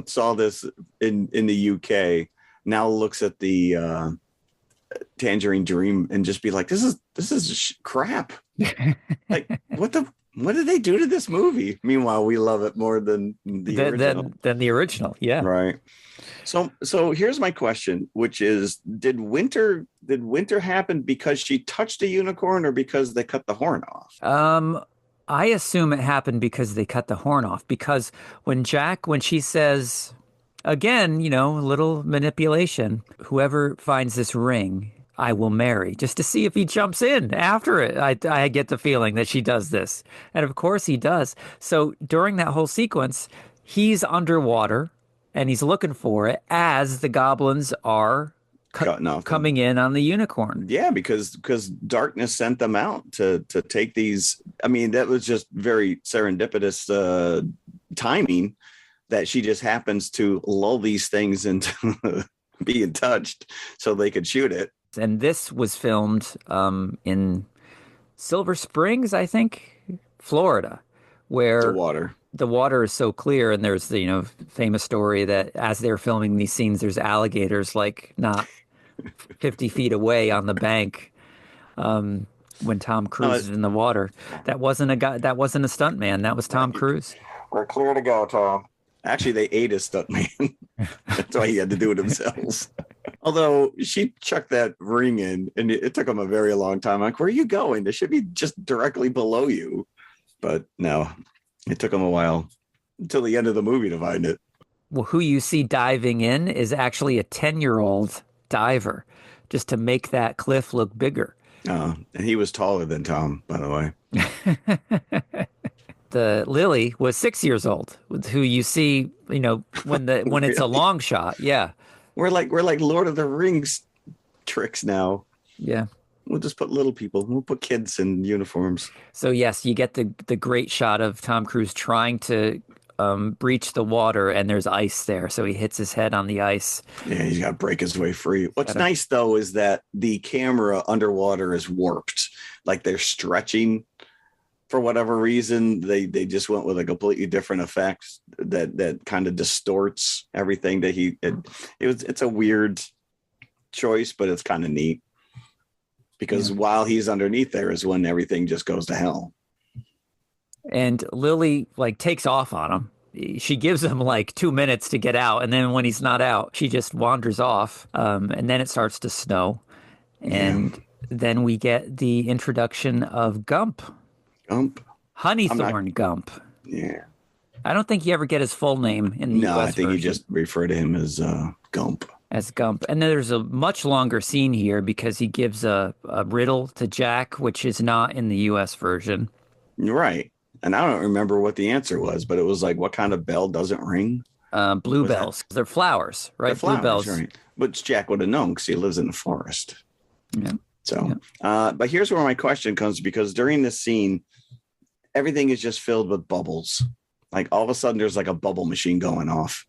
saw this in the UK now looks at the Tangerine Dream and just be like, this is crap. Like, what did they do to this movie? Meanwhile, we love it more than the original. Than the original, yeah. Right. So here's my question, which is, did winter happen because she touched a unicorn or because they cut the horn off? I assume it happened because they cut the horn off, because when she says, again, a little manipulation, whoever finds this ring, I will marry, just to see if he jumps in after it. I get the feeling that she does this. And of course he does. So during that whole sequence, he's underwater and he's looking for it as the goblins are coming in on the unicorn. Yeah, because darkness sent them out to take these. I mean, that was just very serendipitous timing that she just happens to lull these things into being touched so they could shoot it. And this was filmed in Silver Springs, I think, Florida, where the water is so clear. And there's the famous story that as they're filming these scenes, there's alligators like not 50 feet away on the bank when Tom Cruise is in the water. That wasn't a stunt man. That was Tom Cruise. We're clear to go, Tom. Actually, they ate a stuntman. That's why he had to do it himself. Although she chucked that ring in, and it took him a very long time. Like, where are you going? It should be just directly below you. But no, it took him a while until the end of the movie to find it. Well, who you see diving in is actually a 10-year-old diver, just to make that cliff look bigger. And he was taller than Tom, by the way. The Lily was 6 years old, who you see, when it's a long shot. Yeah. We're like Lord of the Rings tricks now. Yeah. We'll just put little people. We'll put kids in uniforms. So yes, you get the great shot of Tom Cruise trying to breach the water, and there's ice there. So he hits his head on the ice. Yeah, he's got to break his way free. What's nice though is that the camera underwater is warped. Like they're stretching. For whatever reason, they just went with a completely different effect that kind of distorts everything that it's a weird choice, but it's kind of neat because while he's underneath there is when everything just goes to hell. And Lily takes off on him. She gives him 2 minutes to get out. And then when he's not out, she just wanders off. And then it starts to snow. And then we get the introduction of Gump. Honeythorn Gump. Yeah. I don't think you ever get his full name in the US I think version. you just refer to him as Gump. As Gump. And then there's a much longer scene here because he gives a riddle to Jack, which is not in the US version. Right. And I don't remember what the answer was, but it was what kind of bell doesn't ring? Bluebells. They're flowers, right? They're flowers, bluebells. Right. Which Jack would have known because he lives in the forest. Yeah. So, but here's where my question comes, because during this scene, everything is just filled with bubbles. All of a sudden there's a bubble machine going off.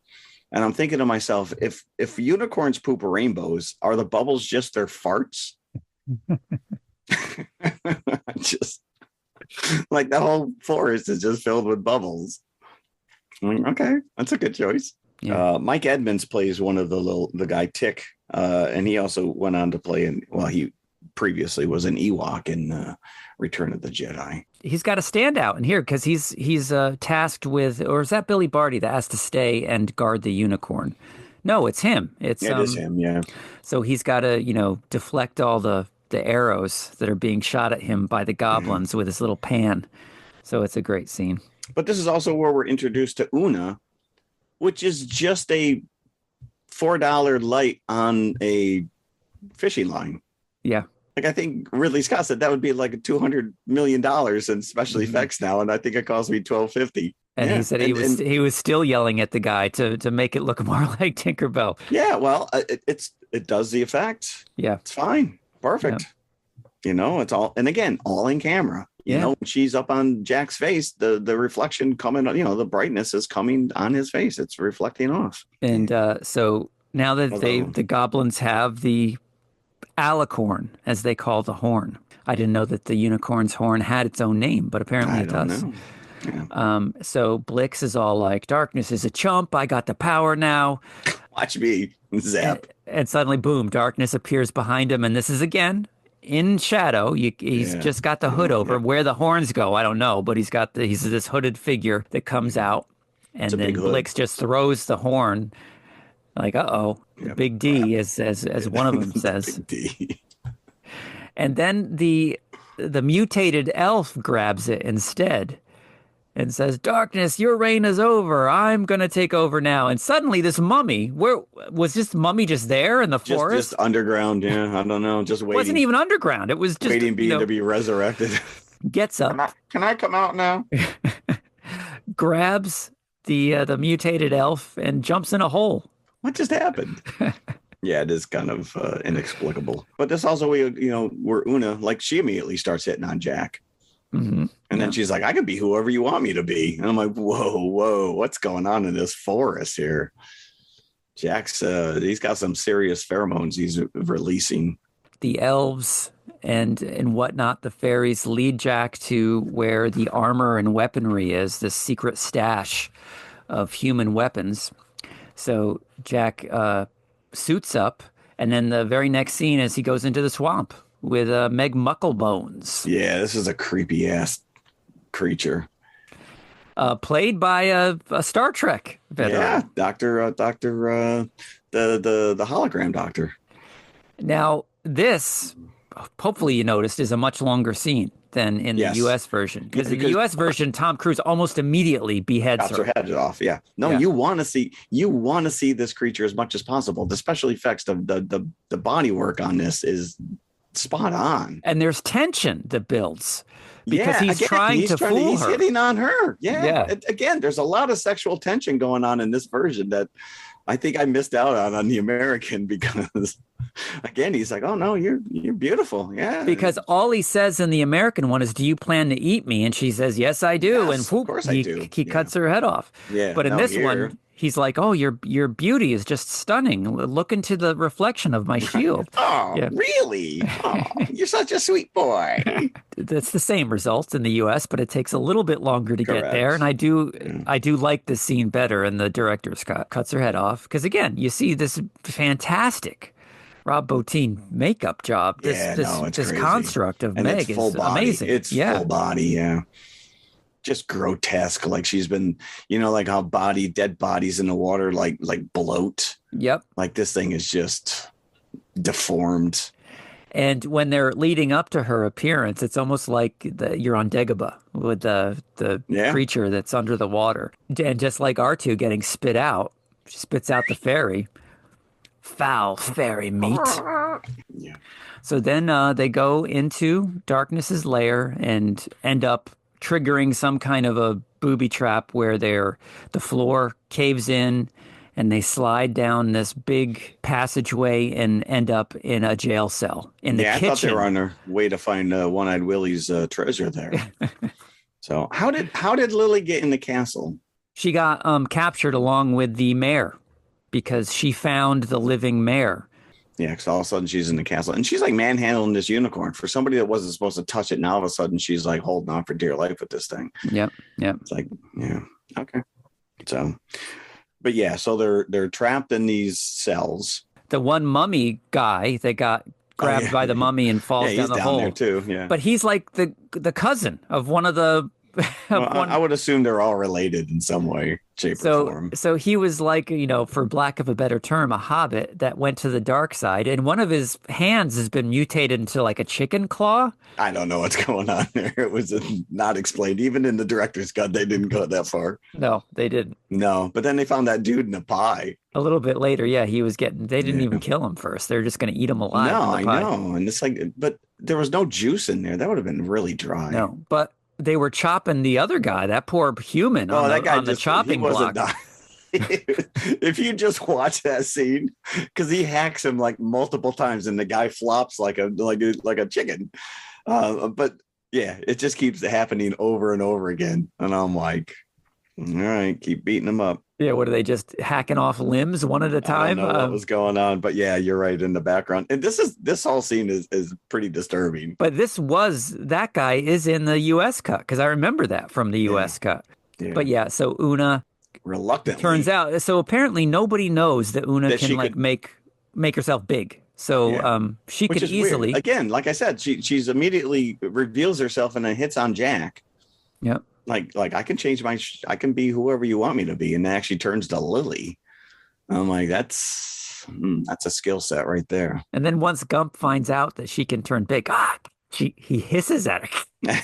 And I'm thinking to myself, if unicorns poop rainbows, are the bubbles just their farts? Just the whole forest is just filled with bubbles. Okay, that's a good choice. Yeah. Mike Edmonds plays one of the guy Tick. And he also went on to play he previously was an Ewok in Return of the Jedi. He's got a standout in here because he's tasked with, or is that Billy Barty that has to stay and guard the unicorn? No, it's him. It is him, yeah. So he's got to, deflect all the arrows that are being shot at him by the goblins with his little pan. So it's a great scene. But this is also where we're introduced to Una, which is just a $4 light on a fishing line. Yeah. I think Ridley Scott said that would be $200 million in special effects now, and I think it cost me $12.50. And he said he was still yelling at the guy to make it look more like Tinkerbell. Yeah, well, it does the effect. Yeah, it's fine, perfect. Yeah. It's all, and again, all in camera. When she's up on Jack's face, the reflection coming, the brightness is coming on his face. It's reflecting off. And so now that the goblins have the alicorn, as they call the horn. I didn't know that the unicorn's horn had its own name, but apparently it does. Yeah. So Blix is all like, darkness is a chump. I got the power now. Watch me. Zap. And suddenly, boom, darkness appears behind him. And this is again in shadow. He's just got the hood over. Where the horns go, I don't know. But he's this hooded figure that comes out. And then Blix just throws the horn like, uh-oh, Big D, as one of them says. Big D. And then the mutated elf grabs it instead and says, "Darkness, your reign is over. I'm going to take over now." And suddenly this mummy, where was this mummy just there in the forest? Just underground, yeah. I don't know, just waiting. It wasn't even underground. It was just waiting to be resurrected. Gets up. Can I come out now? Grabs the mutated elf and jumps in a hole. What just happened? Yeah, it is kind of inexplicable. But this also, where Una, like, she immediately starts hitting on Jack. Mm-hmm. And then she's like, "I could be whoever you want me to be." And I'm like, whoa, what's going on in this forest here? Jack's, he's got some serious pheromones he's releasing. The elves and whatnot, the fairies lead Jack to where the armor and weaponry is, this secret stash of human weapons. So Jack suits up, and then the very next scene is he goes into the swamp with Meg Mucklebones. Yeah, this is a creepy ass creature. Played by a Star Trek veteran. Yeah, Doctor the hologram doctor. Now, this, hopefully you noticed, is a much longer scene than in the U.S. version. Because in the U.S. version, Tom Cruise almost immediately beheads her. Her head off. Yeah. No, you want to see this creature as much as possible. The special effects of the body work on this is spot on. And there's tension that builds because he's trying to fool her. He's hitting on her. Yeah. Again, there's a lot of sexual tension going on in this version that I think I missed out on the American, because again, he's like, "Oh no, you're beautiful." Yeah. Because all he says in the American one is, "Do you plan to eat me?" And she says, "Yes, I do." Yes, and whoop, of course I do. He cuts her head off. Yeah. But in this one, he's like, "Oh, your beauty is just stunning. Look into the reflection of my shield." Oh, really? Oh, you're such a sweet boy. That's the same result in the U.S., but it takes a little bit longer to get there. And I do like this scene better in the director's cut. Cuts her head off because, again, you see this fantastic Rob Bottin makeup job. This construct of Meg is amazing. It's full body, yeah. Just grotesque, like she's been, like how dead bodies in the water, like bloat. Yep. Like this thing is just deformed. And when they're leading up to her appearance, it's almost like you're on Dagobah with the creature that's under the water. And just like R2 getting spit out, she spits out the fairy. Foul fairy meat. Yeah. So then they go into Darkness's lair and end up triggering some kind of a booby trap where the floor caves in and they slide down this big passageway and end up in a jail cell in the kitchen. I thought they were on their way to find One-Eyed Willie's treasure there. So how did Lily get in the castle? She got captured along with the mayor because she found the living mayor. Yeah, because all of a sudden she's in the castle and she's like manhandling this unicorn. For somebody that wasn't supposed to touch it, now all of a sudden she's like holding on for dear life with this thing. Yep. It's like, yeah, okay. So, but yeah, so they're trapped in these cells. The one mummy guy that got grabbed by the mummy and falls down the hole there too. Yeah, but he's like the cousin of one of the. I would assume they're all related in some way, shape, or form. So he was like, for lack of a better term, a hobbit that went to the dark side, and one of his hands has been mutated into like a chicken claw. I don't know what's going on there. It was not explained. Even in the director's cut, they didn't go that far. No, they didn't. No, but then they found that dude in a pie. A little bit later, he was getting. They didn't even kill him first. They're just going to eat him alive. No, I know, and it's like, but there was no juice in there. That would have been really dry. No, but they were chopping the other guy, that poor human, on the chopping block. If you just watch that scene, because he hacks him like multiple times, and the guy flops like a chicken. But yeah, it just keeps happening over and over again, and I'm like, all right, keep beating him up. Yeah, what are they just hacking off limbs one at a time? I don't know what was going on, but yeah, you're right in the background. And this whole scene is pretty disturbing. But that guy is in the U.S. cut because I remember that from the U.S. cut. Yeah. But yeah, so Una reluctantly. Turns out, so apparently nobody knows that Una That can she like could- make herself big. So Yeah. she Which could is weird. easily. Again, like I said, she's immediately reveals herself and then hits on Jack. Yep. Like I can change I can be whoever you want me to be, and then actually turns to Lily. I'm like, that's a skill set right there. And then once Gump finds out that she can turn big, he hisses at her.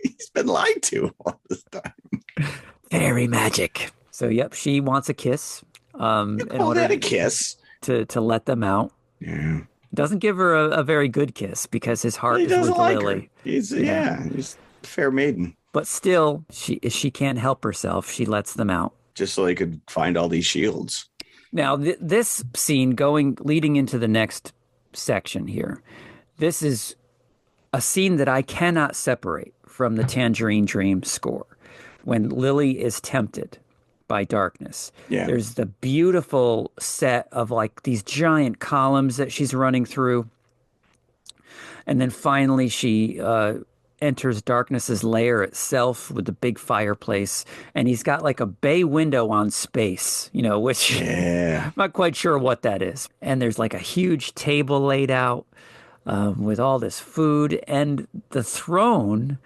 He's been lied to all this time. Fairy magic. So yep, she wants a kiss. You In call order that a kiss? to let them out. Yeah. Doesn't give her a very good kiss because his heart He is doesn't with like Lily. her. He's a fair maiden. But still, she can't help herself. She lets them out. Just so they could find all these shields. Now, this scene leading into the next section here, this is a scene that I cannot separate from the Tangerine Dream score. When Lily is tempted by darkness. Yeah. There's the beautiful set of like these giant columns that she's running through. And then finally she enters Darkness's lair itself with the big fireplace. And he's got like a bay window on space, which I'm not quite sure what that is. And there's like a huge table laid out with all this food, and the throne,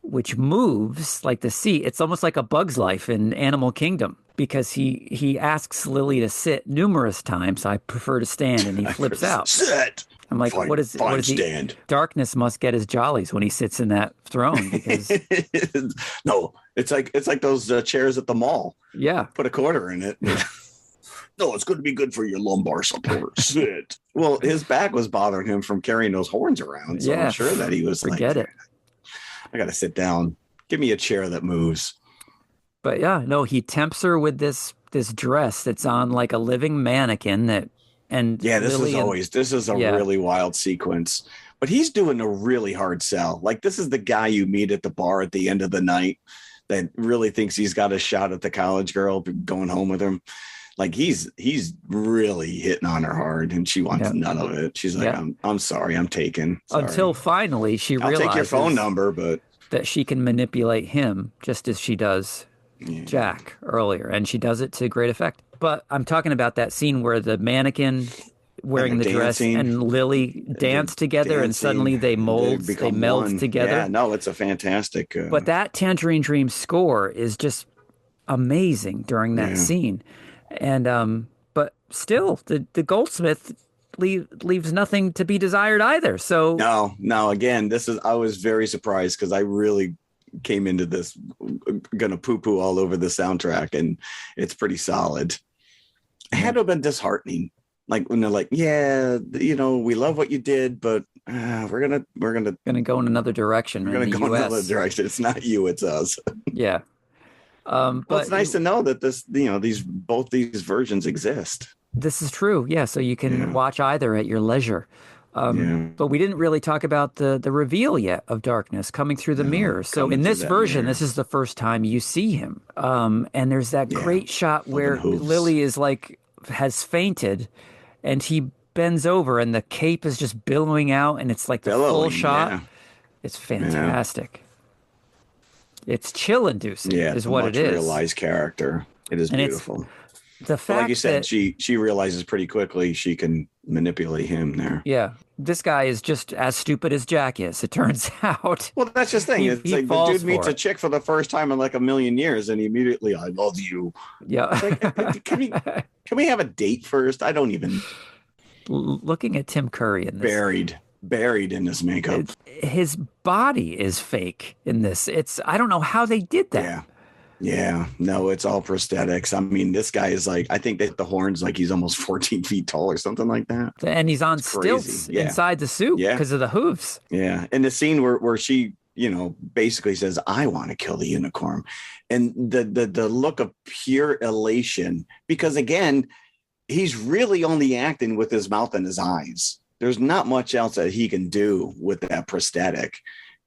which moves like the seat. It's almost like a Bug's Life in Animal Kingdom, because he asks Lily to sit numerous times. I prefer to stand, and he flips out. Sit. I'm like, Fine, what is he? stand. Darkness must get his jollies when he sits in that throne, because No, it's like those chairs at the mall. yeah, Put a quarter in it. No, it's going to be good for your lumbar support. Sit. Well, his back was bothering him from carrying those horns around, so Yeah. I'm sure that he was forget it. I got to sit down. Give me a chair that moves. But yeah, no, he tempts her with this dress that's on like a living mannequin and Yeah, this Lily is a really wild sequence. But he's doing a really hard sell. Like, this is the guy you meet at the bar at the end of the night that really thinks he's got a shot at the college girl going home with him. Like, he's really hitting on her hard, and she wants none of it. She's like, I'm sorry, I'm taken. Sorry. Until finally she I'll realizes take your phone number, but that she can manipulate him just as she does Jack earlier, and she does it to great effect. But I'm talking about that scene where the mannequin wearing the dress and Lily dance together, and suddenly they meld one. together. Yeah, no, it's a fantastic. But that Tangerine Dream score is just amazing during that scene, and but still, the goldsmith leaves nothing to be desired either. So no. Again, I was very surprised, because I really came into this gonna poo-poo all over the soundtrack, and it's pretty solid. It had to have been disheartening, like when they're like, we love what you did, but we're gonna go in another direction. We're gonna go in another direction. It's not you, it's us. Yeah. But it's nice to know that both these versions exist. This is true. Yeah. So you can watch either at your leisure. But we didn't really talk about the reveal yet of Darkness coming through the mirror. So in this version, this is the first time you see him. And there's that great shot where Lily is has fainted, and he bends over, and the cape is just billowing out, and it's like the full shot. Yeah. It's fantastic. Yeah. It's chill-inducing, is what it is. Realized character. It is beautiful. The fact like you said, she realizes pretty quickly she can manipulate him there. Yeah. This guy is just as stupid as Jack is, it turns out. Well, that's just the thing. It's like the dude meets a chick for the first time in like a million years, and immediately, I love you. Yeah. Like, can we have a date first? I don't even. Looking at Tim Curry in this. Buried in this makeup. His body is fake in this. I don't know how they did that. Yeah, no, it's all prosthetics. I mean, this guy is like, I think that the horns, like he's almost 14 feet tall or something like that. And he's on stilts inside the suit because of the hooves. Yeah. And the scene where she, basically says, I want to kill the unicorn. And the look of pure elation, because again, he's really only acting with his mouth and his eyes. There's not much else that he can do with that prosthetic.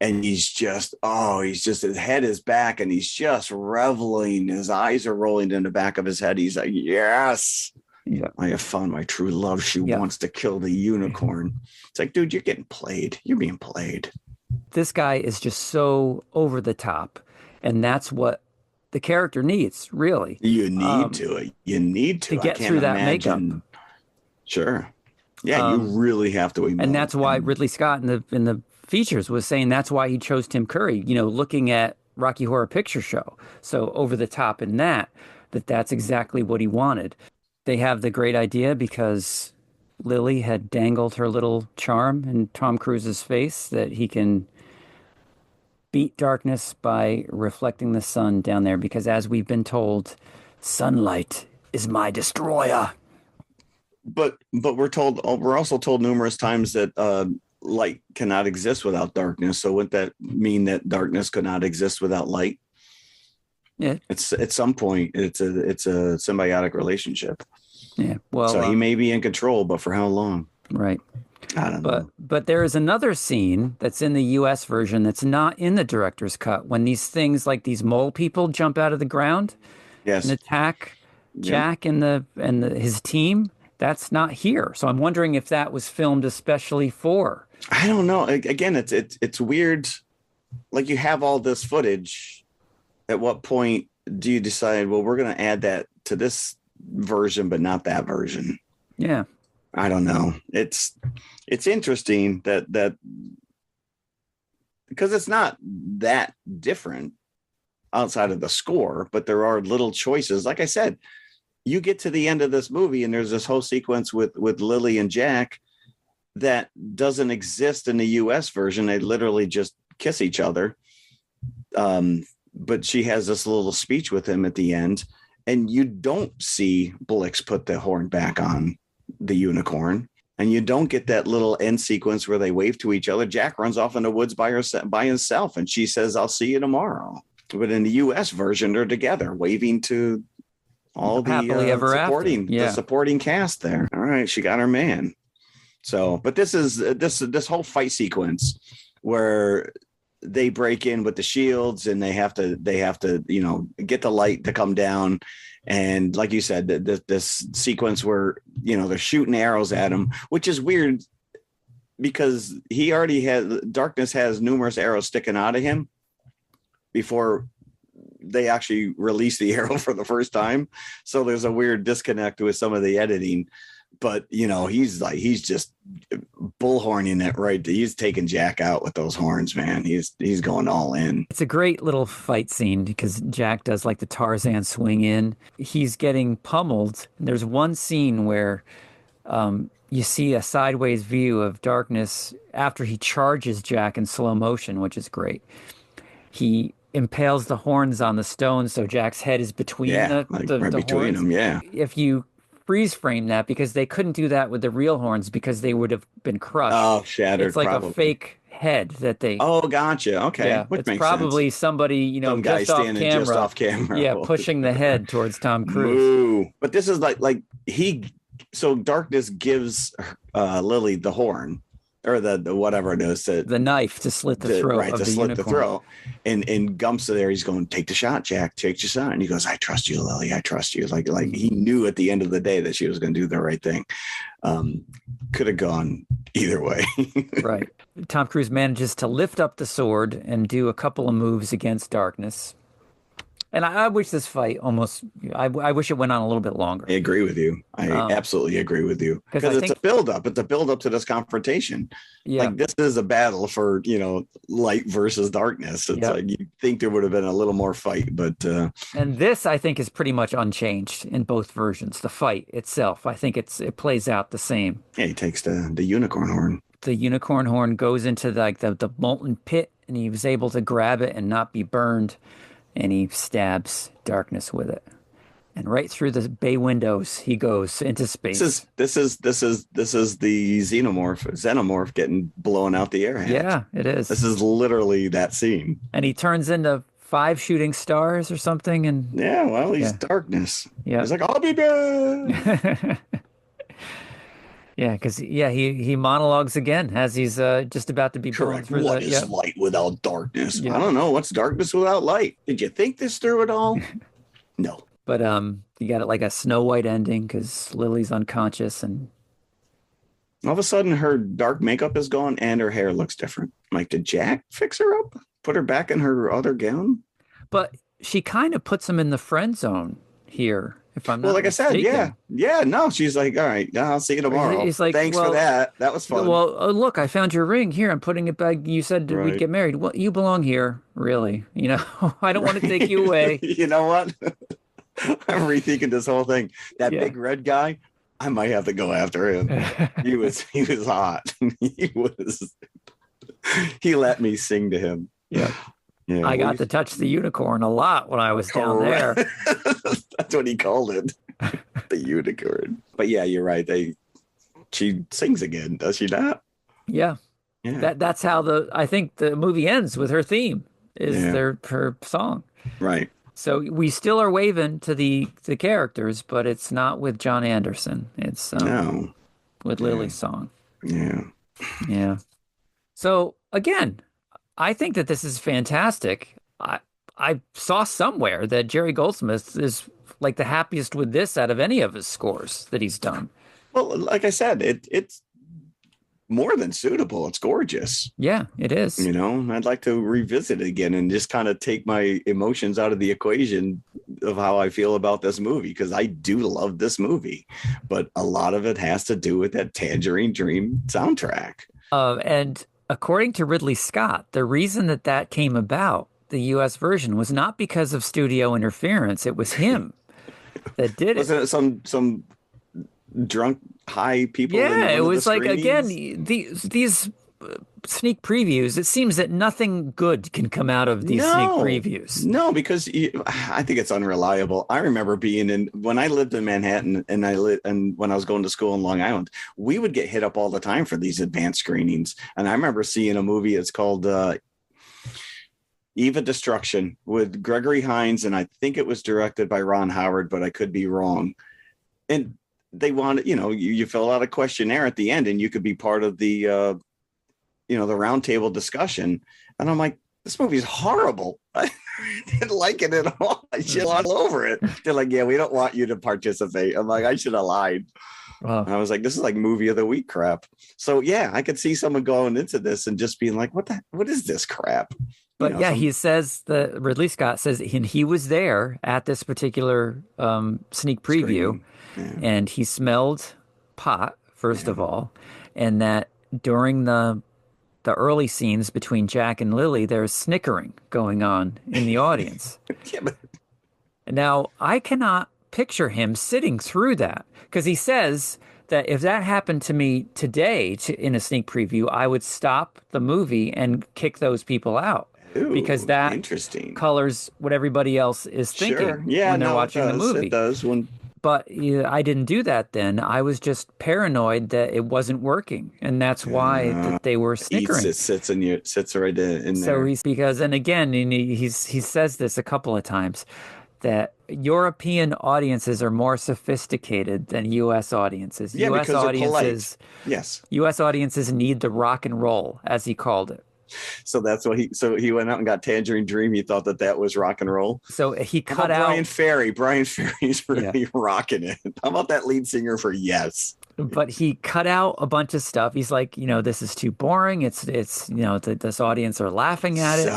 And his head is back, and he's just reveling. His eyes are rolling in the back of his head. He's like, yes, I have found my true love. She wants to kill the unicorn. It's like, dude, you're getting played. You're being played. This guy is just so over the top. And that's what the character needs, really. You need to. You need to. get I can't through that imagine. makeup. Sure. Yeah, you really have to. And that's why Ridley Scott in the features was saying that's why he chose Tim Curry, looking at Rocky Horror Picture Show. So over the top in that's exactly what he wanted. They have the great idea because Lily had dangled her little charm in Tom Cruise's face that he can beat darkness by reflecting the sun down there, because as we've been told, sunlight is my destroyer. But we're also told numerous times that light cannot exist without darkness. So wouldn't that mean that darkness could not exist without light? Yeah. It's at some point it's a symbiotic relationship. Yeah. Well, so he may be in control, but for how long? Right. I don't know. But there is another scene that's in the U.S. version that's not in the director's cut, when these things like these mole people jump out of the ground and attack Jack and his team. That's not here. So I'm wondering if that was filmed especially for. I don't know. Again, it's weird. Like, you have all this footage. At what point do you decide, well, we're going to add that to this version, but not that version? Yeah. I don't know. It's interesting that because it's not that different outside of the score, but there are little choices. Like I said, you get to the end of this movie and there's this whole sequence with Lily and Jack that doesn't exist in the US version. They literally just kiss each other. But she has this little speech with him at the end, and you don't see Blix put the horn back on the unicorn, and you don't get that little end sequence where they wave to each other. Jack runs off in the woods by himself, and she says, "I'll see you tomorrow." But in the US version, they're together waving to all the supporting cast there. All right, she got her man. So, but this is this whole fight sequence where they break in with the shields and they have to get the light to come down. And like you said, this sequence where, they're shooting arrows at him, which is weird because he already darkness has numerous arrows sticking out of him before they actually release the arrow for the first time. So there's a weird disconnect with some of the editing, but he's just bullhorning it, right? He's taking Jack out with those horns, man. He's going all in. It's a great little fight scene because Jack does like the Tarzan swing in. He's getting pummeled. There's one scene where you see a sideways view of darkness after he charges Jack in slow motion, which is great. He impales the horns on the stone, so Jack's head is between the between them. Yeah. If you freeze frame that, because they couldn't do that with the real horns because they would have been crushed. Oh, shattered. It's like probably a fake head that they. Oh, gotcha. Okay, yeah, which it's makes probably sense. somebody Some guy standing just off camera. Yeah, pushing the head towards Tom Cruise. Ooh. But this is like so darkness gives Lily the horn. Or the whatever it is, the knife to slit the throat, right? Of to the slit unicorn. the throat, and Gump's there. He's going, "Take the shot, Jack. Take the shot." And he goes, "I trust you, Lily. I trust you." Like he knew at the end of the day that she was going to do the right thing. Could have gone either way. Right. Tom Cruise manages to lift up the sword and do a couple of moves against darkness. And I wish this fight I wish it went on a little bit longer. I agree with you. I absolutely agree with you. Because it's a build-up. It's a build-up to this confrontation. Yeah. Like, this is a battle for, light versus darkness. It's like you think there would have been a little more fight, but... And this, I think, is pretty much unchanged in both versions. The fight itself, I think it plays out the same. Yeah, he takes the unicorn horn. The unicorn horn goes into the molten pit, and he was able to grab it and not be burned. And he stabs darkness with it, and right through the bay windows he goes into space. This is the xenomorph getting blown out the air hatch. Yeah, it is. This is literally that scene. And he turns into 5 shooting stars or something. And yeah, well, he's darkness. Yeah, he's like, "I'll be back." Yeah, because he monologues again as he's just about to be blown through. What is light without darkness? Yeah. I don't know. What's darkness without light? Did you think this through at all? No. But you got it like a Snow White ending because Lily's unconscious, and all of a sudden her dark makeup is gone and her hair looks different. Like, did Jack fix her up? Put her back in her other gown? But she kind of puts him in the friend zone here, if I'm Well, not like I said, mistaken. no, she's like, all right, I'll see you tomorrow. He's like, Thanks for well, that. That was fun. well, oh, look, I found your ring here. I'm putting it back. You said that we'd Right. get married. Well, you belong here, really. I don't want to take you Right. away. You know what? I'm rethinking this whole thing. That Yeah. big red guy, I might have to go after him. He was hot. He let me sing to him. Yeah. Yeah, I got to touch the unicorn a lot when I was down there. That's what he called it. The unicorn. But yeah, you're right. She sings again, does she not? Yeah. Yeah. That's how I think the movie ends with her theme is her song. Right. So we still are waving to the characters, but it's not with John Anderson. It's No. with Lily's song. Yeah. Yeah. So again, I think that this is fantastic. I saw somewhere that Jerry Goldsmith is like the happiest with this out of any of his scores that he's done. Well, like I said, it's more than suitable. It's gorgeous. Yeah, it is. I'd like to revisit it again and just kind of take my emotions out of the equation of how I feel about this movie, because I do love this movie, but a lot of it has to do with that Tangerine Dream soundtrack. And according to Ridley Scott, the reason that came about, the U.S. version, was not because of studio interference. It was him that did it. Wasn't it some drunk high people? Yeah, it was like, screenings? again, these sneak previews, it seems that nothing good can come out of these sneak previews. No, because I think it's unreliable. I remember when I lived in Manhattan and when I was going to school in Long Island, we would get hit up all the time for these advanced screenings. And I remember seeing a movie, it's called Eve of Destruction with Gregory Hines, and I think it was directed by Ron Howard, but I could be wrong. And they wanted, you fill out a questionnaire at the end and you could be part of the the roundtable discussion. And I'm like, this movie's horrible. I didn't like it at all. I shit all over it. They're like, yeah, we don't want you to participate. I'm like, I should have lied. Wow. I was like, this is like movie of the week crap. So yeah, I could see someone going into this and just being like, what is this crap? But he says that Ridley Scott says he was there at this particular sneak preview, and he smelled pot first of all, and that during the early scenes between Jack and Lily, there's snickering going on in the audience. Now, I cannot picture him sitting through that, because he says that if that happened to me today in a sneak preview, I would stop the movie and kick those people out. Ooh, because that interesting colors what everybody else is thinking when they're watching the movie. It does. But I didn't do that then. I was just paranoid that it wasn't working, and that's why that they were snickering. It sits right in there. So and again, he says this a couple of times, that European audiences are more sophisticated than U.S. audiences. Yeah, U.S. because audiences, they're polite. Yes. U.S. audiences need the rock and roll, as he called it. So that's what he went out and got Tangerine Dream. He thought that was rock and roll. So he How cut about out Brian Ferry. Brian Ferry's really rocking it. How about that lead singer for Yes? But he cut out a bunch of stuff. He's like, this is too boring. It's this audience are laughing at it.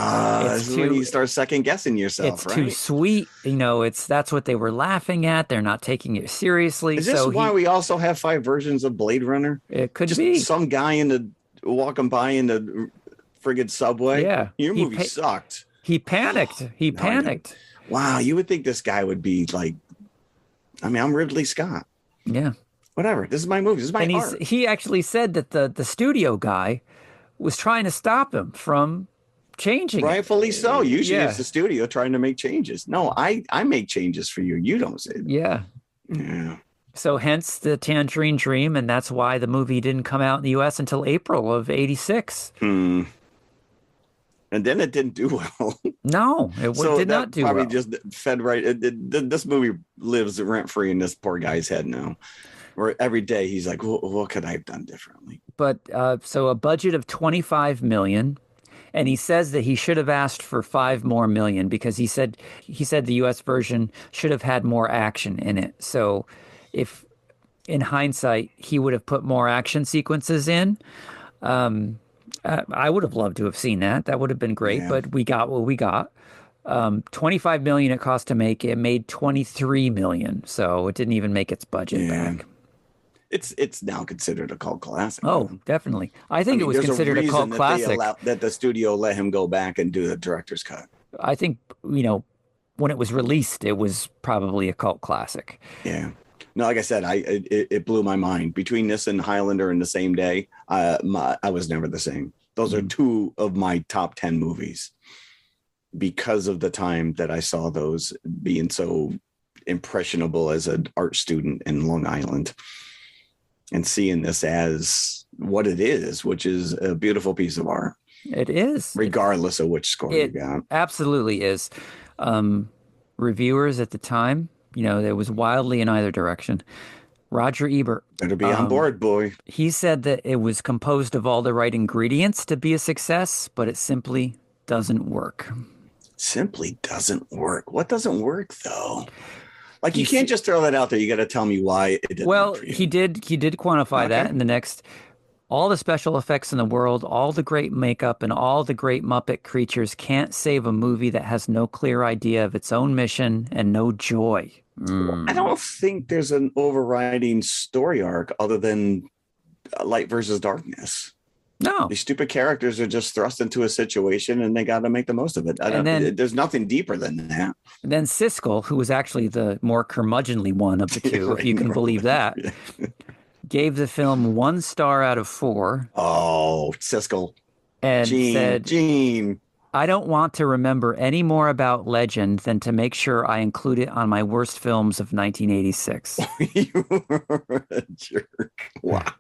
It's when you start second guessing yourself. It's too sweet. That's what they were laughing at. They're not taking it seriously. Is this why we also have 5 versions of Blade Runner? It could Just be some guy walking by in the friggin' subway. Yeah, your movie sucked. He panicked. Panicked. Wow, you would think this guy would be like, I'm Ridley Scott. Yeah. Whatever. This is my movie. This is my art. He actually said that the studio guy was trying to stop him from changing. Rightfully so. Usually it's the studio trying to make changes. No, I make changes for you. You don't say that. Yeah. Yeah. So hence the Tangerine Dream, and that's why the movie didn't come out in the U.S. until April of '86. And then it didn't do well. No, it did not do well. Probably just fed right. This movie lives rent free in this poor guy's head now. Where every day he's like, what could I have done differently? But so a budget of $25 million. And he says that he should have asked for $5 more million, because he said the U.S. version should have had more action in it. So if in hindsight he would have put more action sequences in, I would have loved to have seen that. That would have been great, but we got what we got. $25 million it cost to make. It made $23 million, so it didn't even make its budget back. It's now considered a cult classic. Oh, definitely. I think it was considered a cult classic. That the studio let him go back and do the director's cut. I think, when it was released, it was probably a cult classic. Yeah. No, like I said, it blew my mind. Between this and Highlander in the same day, I was never the same. Those are two of my top 10 movies because of the time that I saw those, being so impressionable as an art student in Long Island and seeing this as what it is, which is a beautiful piece of art. It is. Regardless of which score you got. Absolutely is. Reviewers at the time, it was wildly in either direction. Roger Ebert. Better be on board, boy. He said that it was composed of all the right ingredients to be a success, but it simply doesn't work. Simply doesn't work. What doesn't work, though? Like, you can't just throw that out there. You got to tell me why it didn't work for you. He did quantify that in the next. All the special effects in the world, all the great makeup, and all the great Muppet creatures can't save a movie that has no clear idea of its own mission and no joy. I don't think there's an overriding story arc other than light versus darkness. No. These stupid characters are just thrust into a situation and they got to make the most of it. There's nothing deeper than that. Then Siskel, who was actually the more curmudgeonly one of the two, if you can believe that, gave the film 1 star out of 4. Oh, Siskel. And said, Gene. I don't want to remember any more about Legend than to make sure I include it on my worst films of 1986. You were a jerk. Wow.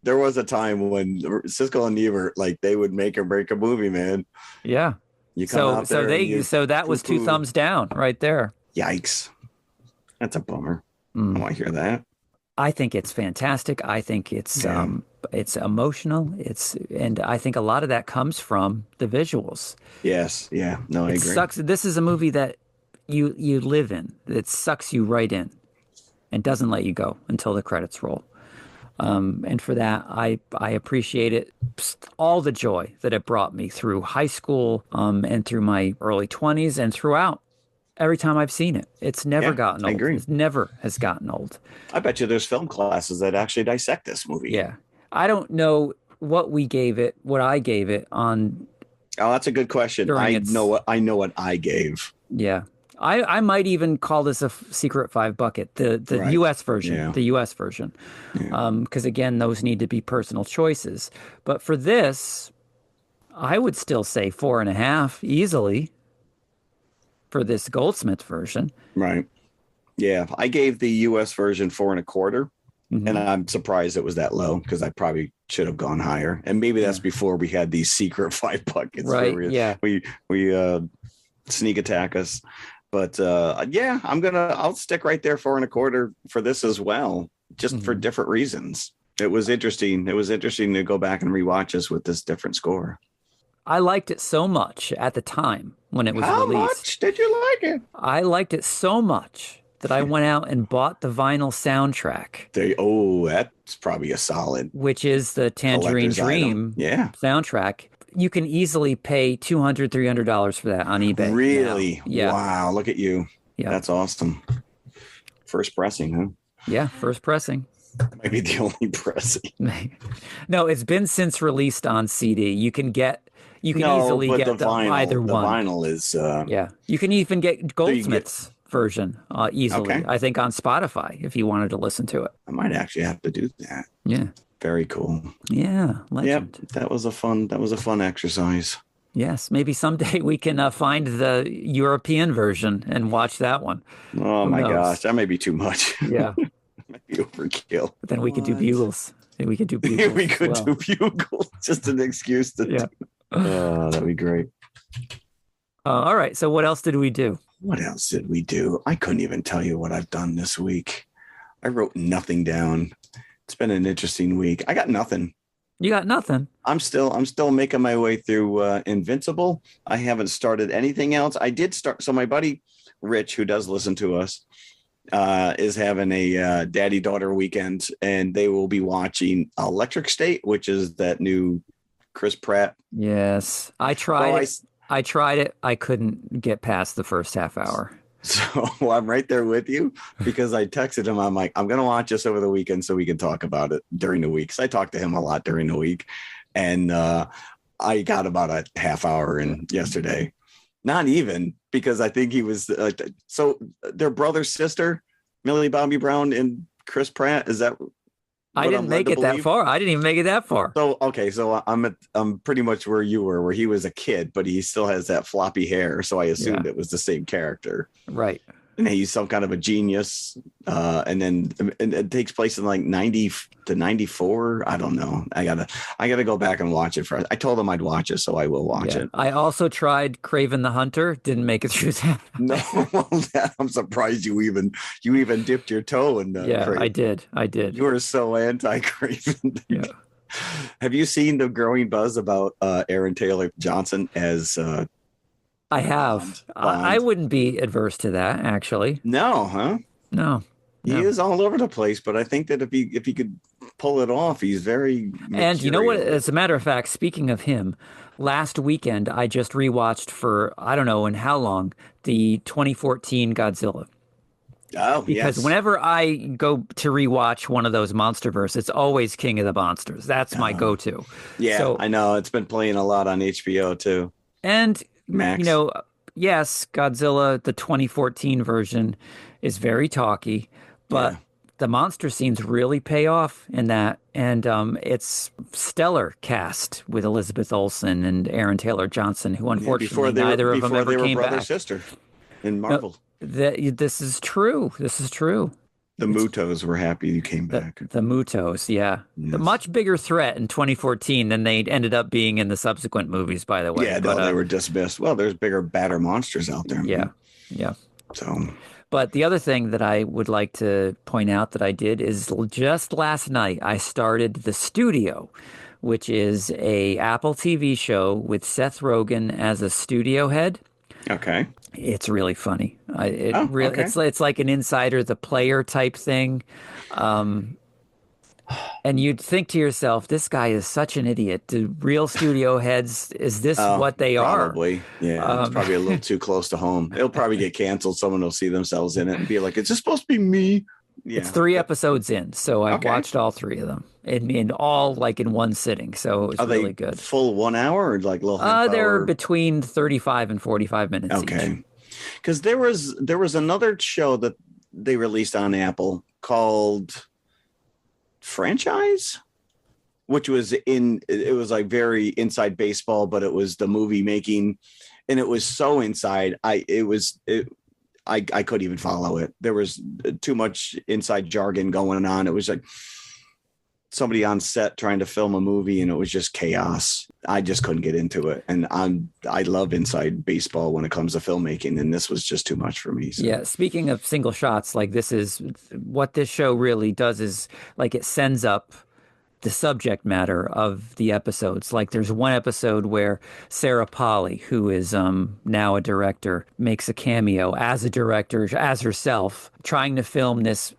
There was a time when Siskel and Ebert, they would make or break a movie, man. Yeah. So that was 2 thumbs down right there. Yikes. That's a bummer. I want to hear that. I think it's fantastic. I think it's emotional. And I think a lot of that comes from the visuals. Yes. Yeah. No, I agree. Sucks. This is a movie that you live in. It sucks you right in and doesn't let you go until the credits roll. And for that, I appreciate it. All the joy that it brought me through high school and through my early 20s and throughout. Every time I've seen it, it's never gotten old. I agree. It never has gotten old. I bet you there's film classes that actually dissect this movie. Yeah. I don't know what I gave it on. Oh, that's a good question. I know what I gave. Yeah. I might even call this a secret 5 bucket, the right. US version, yeah. the US version. Because again, those need to be personal choices. But for this, I would still say 4.5 easily. For this Goldsmith version. Right. Yeah. I gave the US version 4.25. And I'm surprised it was that low because I probably should have gone higher. And maybe that's before we had these secret 5 buckets. Right. We sneak attack us. But I'll stick right there 4.25 for this as well, just for different reasons. It was interesting. It was interesting to go back and rewatch this with this different score. I liked it so much at the time when it was released. How much did you like it? I liked it so much that I went out and bought the vinyl soundtrack. That's probably a solid. Which is the Tangerine Dream soundtrack. You can easily pay $200, $300 for that on eBay. Really? Now. Yeah. Wow, look at you. Yeah. That's awesome. First pressing, huh? Yeah, first pressing. Might be the only pressing. No, it's been since released on CD. You can easily get the vinyl, either one. The vinyl is you can even get Goldsmith's version easily. Okay. I think on Spotify if you wanted to listen to it. I might actually have to do that. Yeah. Very cool. Yeah. Legend. Yep. That was a fun exercise. Yes. Maybe someday we can find the European version and watch that one. Oh my gosh, that may be too much. Yeah. Might be overkill. But then we could do Bugles. We could do Bugles. Just an excuse to Oh, that'd be great. All right. So what else did we do? I couldn't even tell you what I've done this week. I wrote nothing down. It's been an interesting week. I got nothing. You got nothing? I'm still making my way through Invincible. I haven't started anything else. I did start. So my buddy Rich, who does listen to us, is having a daddy-daughter weekend, and they will be watching Electric State, which is that new Chris Pratt. Yes, I tried. I tried it. I couldn't get past the first half hour. So I'm right there with you because I texted him. I'm like, I'm going to watch this over the weekend so we can talk about it during the week. So I talked to him a lot during the week, and I got about a half hour in yesterday. Not even, because I think he was so their brother, sister, Millie Bobby Brown and Chris Pratt. Is that? I didn't make it that far. I didn't even make it that far. So, okay. So I'm pretty much where you were, where he was a kid, but he still has that floppy hair. So I assumed it was the same character. Right. And he's some kind of a genius. And it takes place in like 90 to 94. I don't know. I gotta go back and watch it first. I told him I'd watch it, so I will watch it. I also tried Craven the Hunter. Didn't make it through that. No, I'm surprised you even dipped your toe in that. Yeah, Craven. I did. You were so anti-Craven. Yeah. Have you seen the growing buzz about Aaron Taylor Johnson as I have. Bond? I wouldn't be adverse to that, actually. No, huh? No. He is all over the place, but I think that if he could pull it off, he's very mercurial. And you know what? As a matter of fact, speaking of him, last weekend I just rewatched for I don't know in how long the 2014 Godzilla. Oh, because whenever I go to rewatch one of those MonsterVerse, it's always King of the Monsters. That's my go-to. Yeah, so, I know it's been playing a lot on HBO too. And Max. You know, yes, Godzilla, the 2014 version, is very talky, but the monster scenes really pay off in that. And it's stellar cast with Elizabeth Olsen and Aaron Taylor Johnson, who unfortunately neither of them ever came back. Brother sister in Marvel. No, this is true. This is true. The Mutos were happy you came back. The Mutos, yeah. Yes. A much bigger threat in 2014 than they ended up being in the subsequent movies, by the way. Yeah, they were dismissed. Well, there's bigger, badder monsters out there. Yeah. So, but the other thing that I would like to point out that I did is just last night I started The Studio, which is a Apple TV show with Seth Rogen as a studio head. Okay. It's really funny. It's like an insider the player type thing. And you'd think to yourself, this guy is such an idiot. Do real studio heads, is this what they are? Probably. Yeah. It's probably a little too close to home. It'll probably get canceled. Someone will see themselves in it and be like, is this supposed to be me? Yeah. It's 3 episodes in, so I watched all 3 of them, and all like in one sitting. So it was really good. Full 1 hour or like a little half they're hour? Between 35 and 45 minutes. Okay, because there was another show that they released on Apple called Franchise, which was it was like very inside baseball, but it was the movie making, and it was so inside. I couldn't even follow it. There was too much inside jargon going on. It was like somebody on set trying to film a movie, and it was just chaos. I just couldn't get into it. And I love inside baseball when it comes to filmmaking, and this was just too much for me. So. Yeah. Speaking of single shots, like this is what this show really does is like it sends up the subject matter of the episodes. Like there's one episode where Sarah Polley, who is now a director, makes a cameo as a director, as herself, trying to film this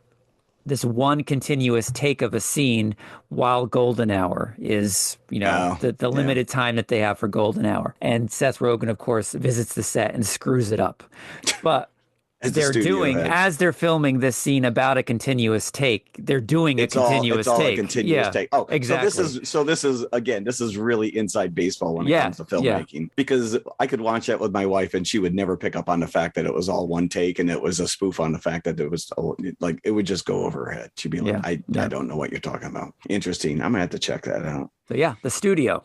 one continuous take of a scene while golden hour is, the limited time that they have for golden hour. And Seth Rogen, of course, visits the set and screws it up. But as they're filming this scene about a continuous take, they're doing a continuous take. Oh, exactly. So this is really inside baseball when it comes to filmmaking, because I could watch that with my wife and she would never pick up on the fact that it was all one take and it was a spoof on the fact that it was like, it would just go over her head. She'd be like, I don't know what you're talking about. Interesting. I'm gonna have to check that out. So The Studio.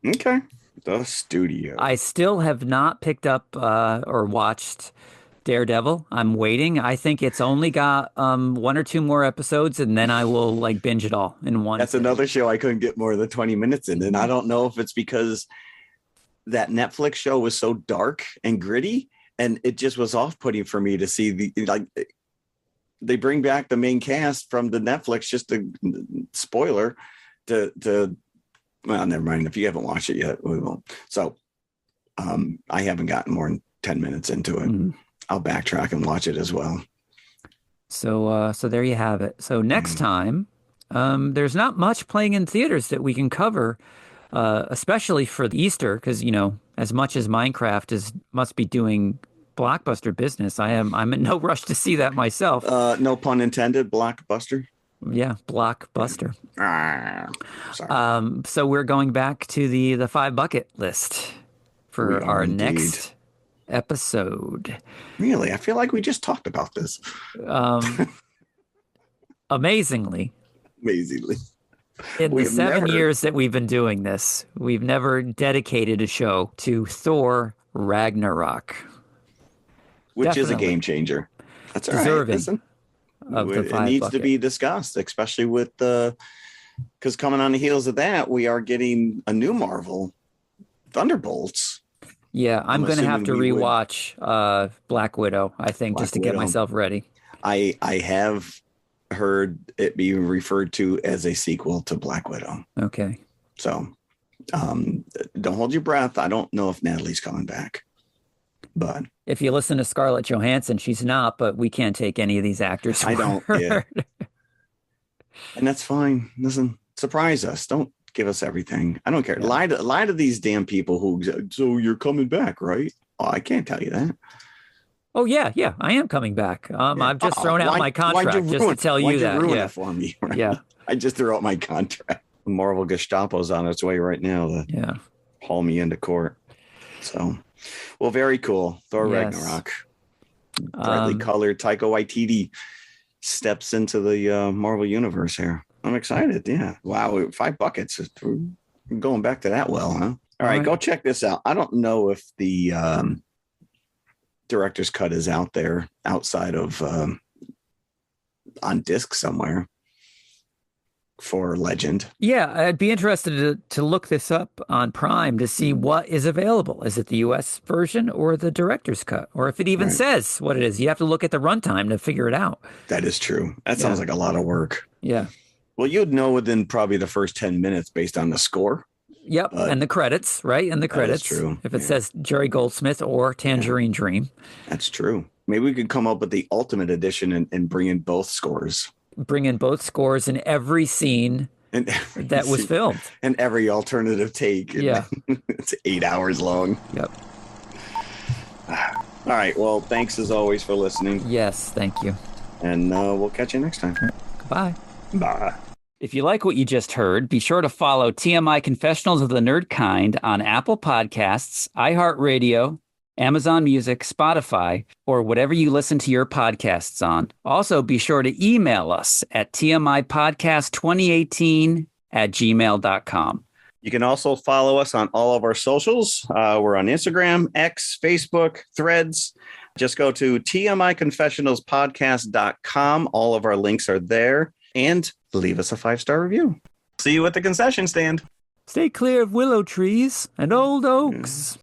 Okay. The Studio. I still have not picked up or watched Daredevil. I'm waiting. I think it's only got 1 or 2 more episodes, and then I will like binge it all in one. That's another show I couldn't get more than 20 minutes in, and I don't know if it's because that Netflix show was so dark and gritty, and it just was off-putting for me to see they bring back the main cast from the Netflix. Just a spoiler to well, never mind. If you haven't watched it yet, we won't. So I haven't gotten more than 10 minutes into it. Mm-hmm. I'll backtrack and watch it as well. So there you have it. So next time, there's not much playing in theaters that we can cover, especially for Easter, because, as much as Minecraft must be doing blockbuster business, I'm in no rush to see that myself. No pun intended, blockbuster. Yeah, blockbuster. Sorry. So we're going back to the 5 bucket list for our indeed. next episode. Really? I feel like we just talked about this. Amazingly. In the 7 years that we've been doing this, we've never dedicated a show to Thor Ragnarok. Which is a game changer. That's all deserving right. Listen, of the 5 it needs bucket. to be discussed, especially with because coming on the heels of that, we are getting a new Marvel, Thunderbolts. Yeah, I'm going to have to rewatch Black Widow, I think, just to get myself ready. I have heard it be referred to as a sequel to Black Widow. Okay. So don't hold your breath. I don't know if Natalie's coming back. But if you listen to Scarlett Johansson, she's not, but we can't take any of these actors. I don't. Yeah. And that's fine. Listen, surprise us. Don't give us everything. I don't care. Yeah. Lie to these damn people who, so you're coming back, right? Oh, I can't tell you that. Oh, yeah. I am coming back. I've just thrown out my contract just to tell you that. Ruin it for me? Right? Yeah. I just threw out my contract. Marvel Gestapo's on its way right now to haul me into court. So, well, very cool. Thor Ragnarok. Brightly colored Taika Waititi steps into the Marvel universe here. I'm excited. Yeah. Wow. 5 buckets. We're going back to that well, huh? All right. Go check this out. I don't know if the director's cut is out there outside of on disc somewhere for Legend. Yeah, I'd be interested to look this up on Prime to see what is available. Is it the US version or the director's cut? Or if it even says what it is, you have to look at the runtime to figure it out. That is true. That sounds like a lot of work. Yeah. Well, you'd know within probably the first 10 minutes based on the score. Yep, and the credits, right? And the credits. That's true. If it says Jerry Goldsmith or Tangerine Dream. That's true. Maybe we could come up with the ultimate edition and bring in both scores. Bring in both scores in every scene that was filmed. And every alternative take. Yeah. It's 8 hours long. Yep. All right. Well, thanks as always for listening. Yes, thank you. And we'll catch you next time. Goodbye. Bye. If you like what you just heard, be sure to follow TMI Confessionals of the Nerd Kind on Apple Podcasts, iHeartRadio, Amazon Music, Spotify, or whatever you listen to your podcasts on. Also, be sure to email us at tmipodcast2018@gmail.com. You can also follow us on all of our socials. We're on Instagram, X, Facebook, Threads. Just go to tmiconfessionalspodcast.com. All of our links are there. And leave us a 5-star review. See you at the concession stand. Stay clear of willow trees and old oaks.